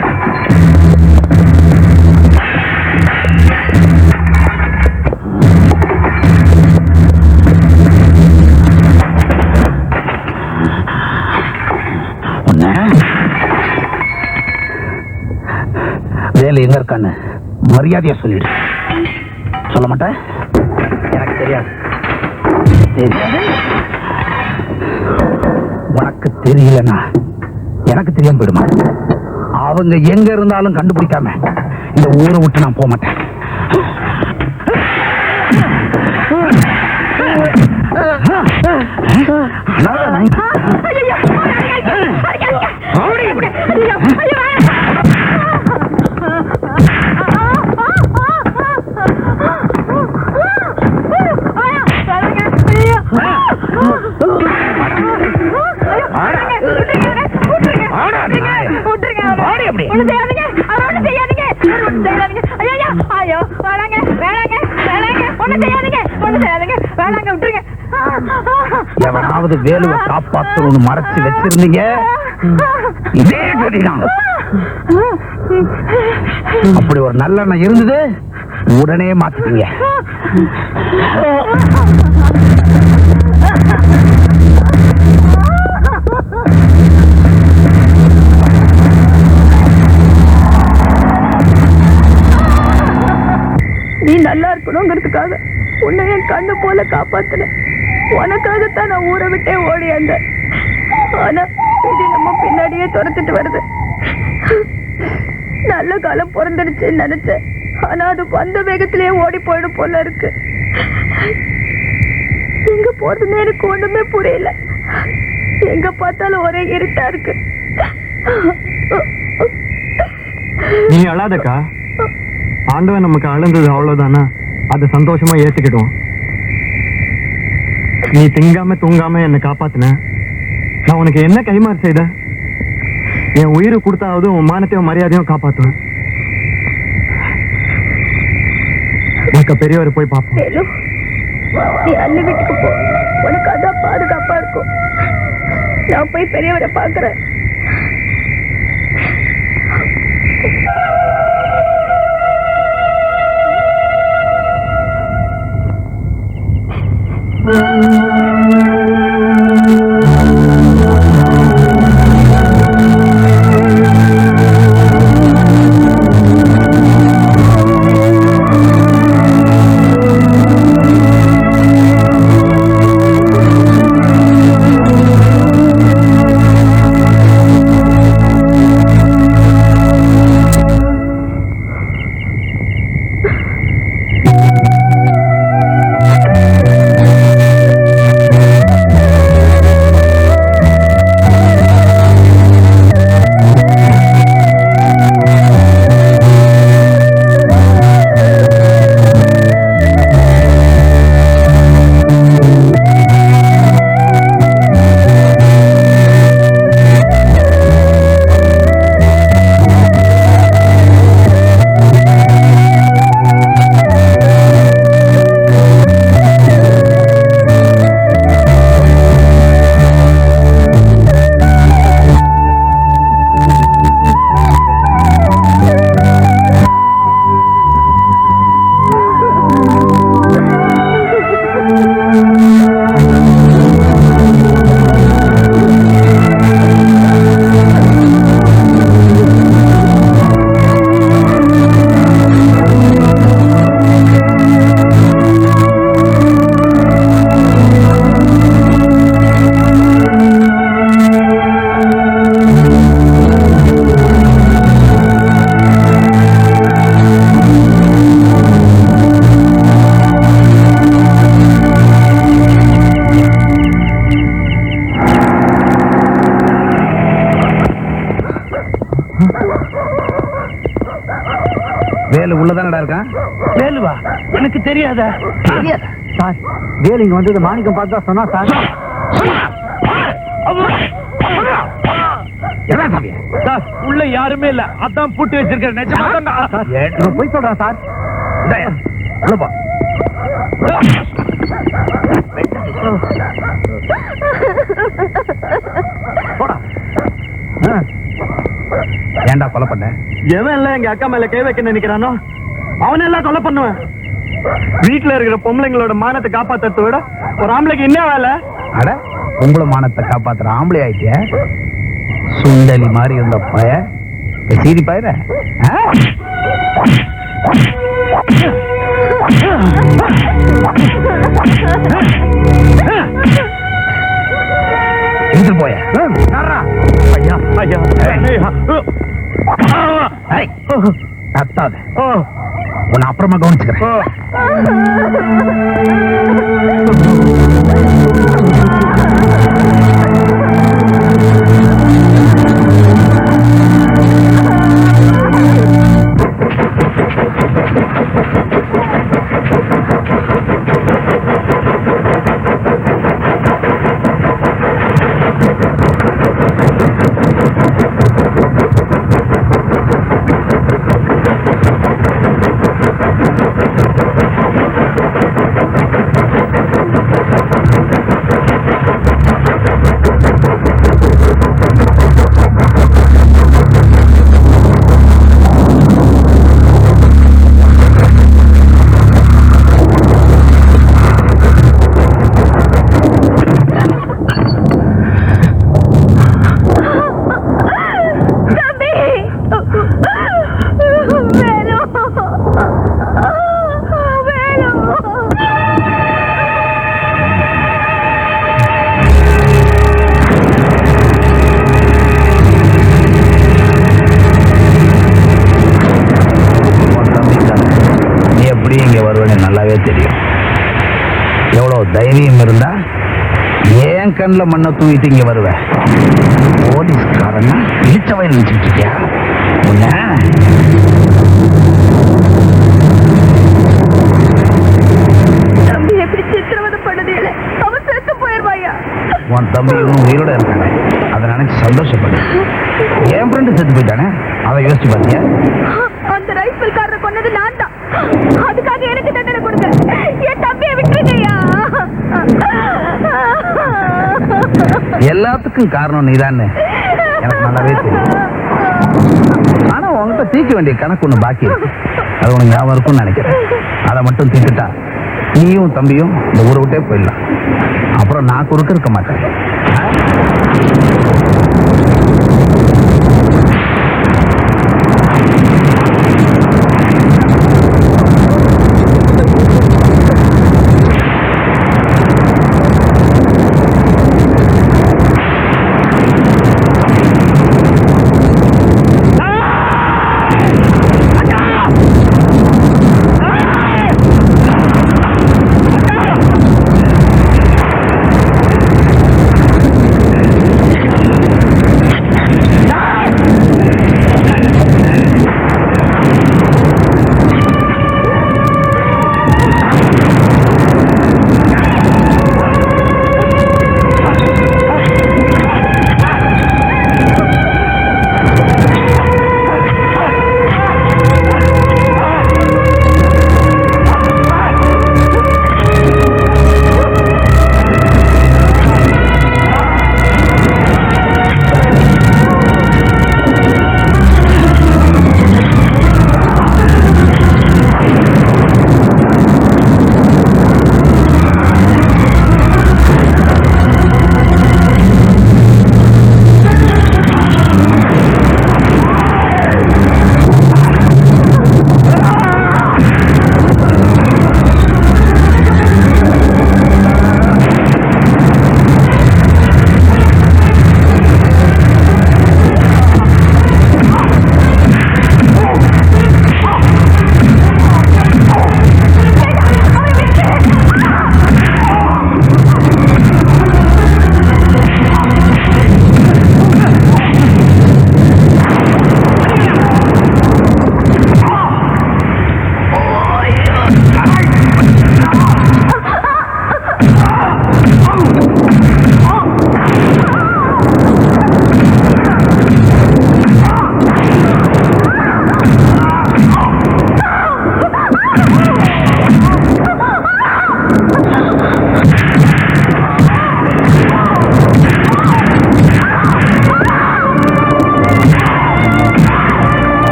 வேலை எங்க இருக்கான்னு மரியாதையா சொல்லிடு சொல்ல மாட்டேன் எனக்கு தெரியாது உனக்கு தெரியலன்னா எனக்கு தெரியாம போயிடுமா அவங்க எங்க இருந்தாலும் கண்டுபிடிக்காம இந்த ஊரை விட்டு நான் போக மாட்டேன் எவனாவது வேலுவை காப்பாற்றணும்னு மறைச்சு வச்சிருந்தீங்க இதே கதிதான். அப்படி ஒரு நல்லெண்ணம் இருந்தது உடனே மாத்திட்டீங்க. நீ நல்லா இருக்கணுங்கிறதுக்காக உன்னை என் கண்ணு போல காப்பாத்தின. உனக்காகத்தான் நான் ஊரை விட்டே ஓடியாந்த. ஆனா இது நம்ம பின்னாடியே துரத்துட்டு வருது. நல்ல காலம் பிறந்துடுச்சுன்னு நினைச்சேன். ஆனா அது வந்த வேகத்திலேயே ஓடி போயிடும் போல இருக்கு. எங்க போறதுன்னு எனக்கு ஒண்ணுமே புரியல. எங்க பார்த்தாலும் ஒரே இருட்டா இருக்கு. நீ அழாதக்கா. ஆண்டவன் நமக்கு அழுந்தது அவ்வளவுதானா, அதை சந்தோஷமா ஏத்துக்கிடுவோம். நீ திங்காம தூங்காம என்னை காப்பாத்தின. நான் உனக்கு என்ன கைமாறு செய்த? என் உயிரை கொடுத்தாவது உன் மானத்தையும் மரியாதையும் காப்பாத்துவேன். உனக்கு பெரியவரை போய் பார்ப்போம். நீ அண்ணி வீட்டுக்கு போ, உனக்கு அதான் பாதுகாப்பா இருக்கும். நான் போய் பெரியவரை பாக்குறேன். உள்ளதானடா இருக்கான். வேலுவா எனக்கு தெரியாதா? தெரியாதா? சார் வேலு இங்க வந்து மாணிக்கம் பார்த்து தான் சொன்னா சார். என்ன சாமி? சார் உள்ள யாருமே இல்ல, அதான் பூட்டி வச்சிருக்கேன். நிஜமா இவன் போய் சொல்றான் சார். இந்தாயா, உள்ள போ. போடா. ஏன்டா கொலை பண்ண? எவன் இல்ல எங்க அக்கா மேல கை வைக்க நினைக்கிறானோ அவன் எல்லாம் கொலை பண்ணுவேன். வீட்டுல இருக்கிற பொம்பளைங்களோட மானத்தை காப்பாத்துறத விட ஒரு ஆம்பளைக்கு என்ன வேலை? அட உங்களை மானத்தை காப்பாத்துற ஆம்பளை ஆயிட்டிய. சுண்டலி மாதிரி இருந்த பய சீரி பயிர எடுத்துட்டு போய. ஐயா ஐயா கத்தாத, உன்னை அப்புறமா கவனிச்சுக்கிறேன். நல்லாவே தெரியும். எவ்வளவு தைரியம் இருந்தா ஏன் கண்ணில் மண்ணை தூக்கிட்டு இங்க வருவேன்? போலீஸ்காரன்னா இழிச்சவை நினைச்சிட்டு இருக்கியா? தம்பி எப்படி சித்திரவதை பண்ணது? அவன் செத்து போயிருவாயா? உன் தம்பி இவனும் உயிரோட இருக்கானே, அதை நினைச்சு சந்தோஷப்படு. என் ஃப்ரெண்டு செத்து போயிட்டானே, அதை யோசிச்சு பாத்தியா? அந்த ரைஃபிள்காரரை கொன்னது நான் தான். அதுக்காக எனக்கு தண்டனை கொடுங்க. என் தம்பியை விட்டுருங்கய்யா. எல்லாத்துக்கும் காரணம் நீதானே, எனக்கு நல்லாவே தெரியும். ஆனா உங்ககிட்ட தீர்க்க வேண்டிய கணக்கு ஒண்ணு பாக்கி இருக்கு. அது உனக்கு ஞாபகம் இருக்கும்னு நினைக்கிறேன். அதை மட்டும் தீர்த்துட்டா நீயும் தம்பியும் இந்த ஊரை விட்டே போயிடலாம். அப்புறம் நான் குறுக்க இருக்க மாட்டேன்.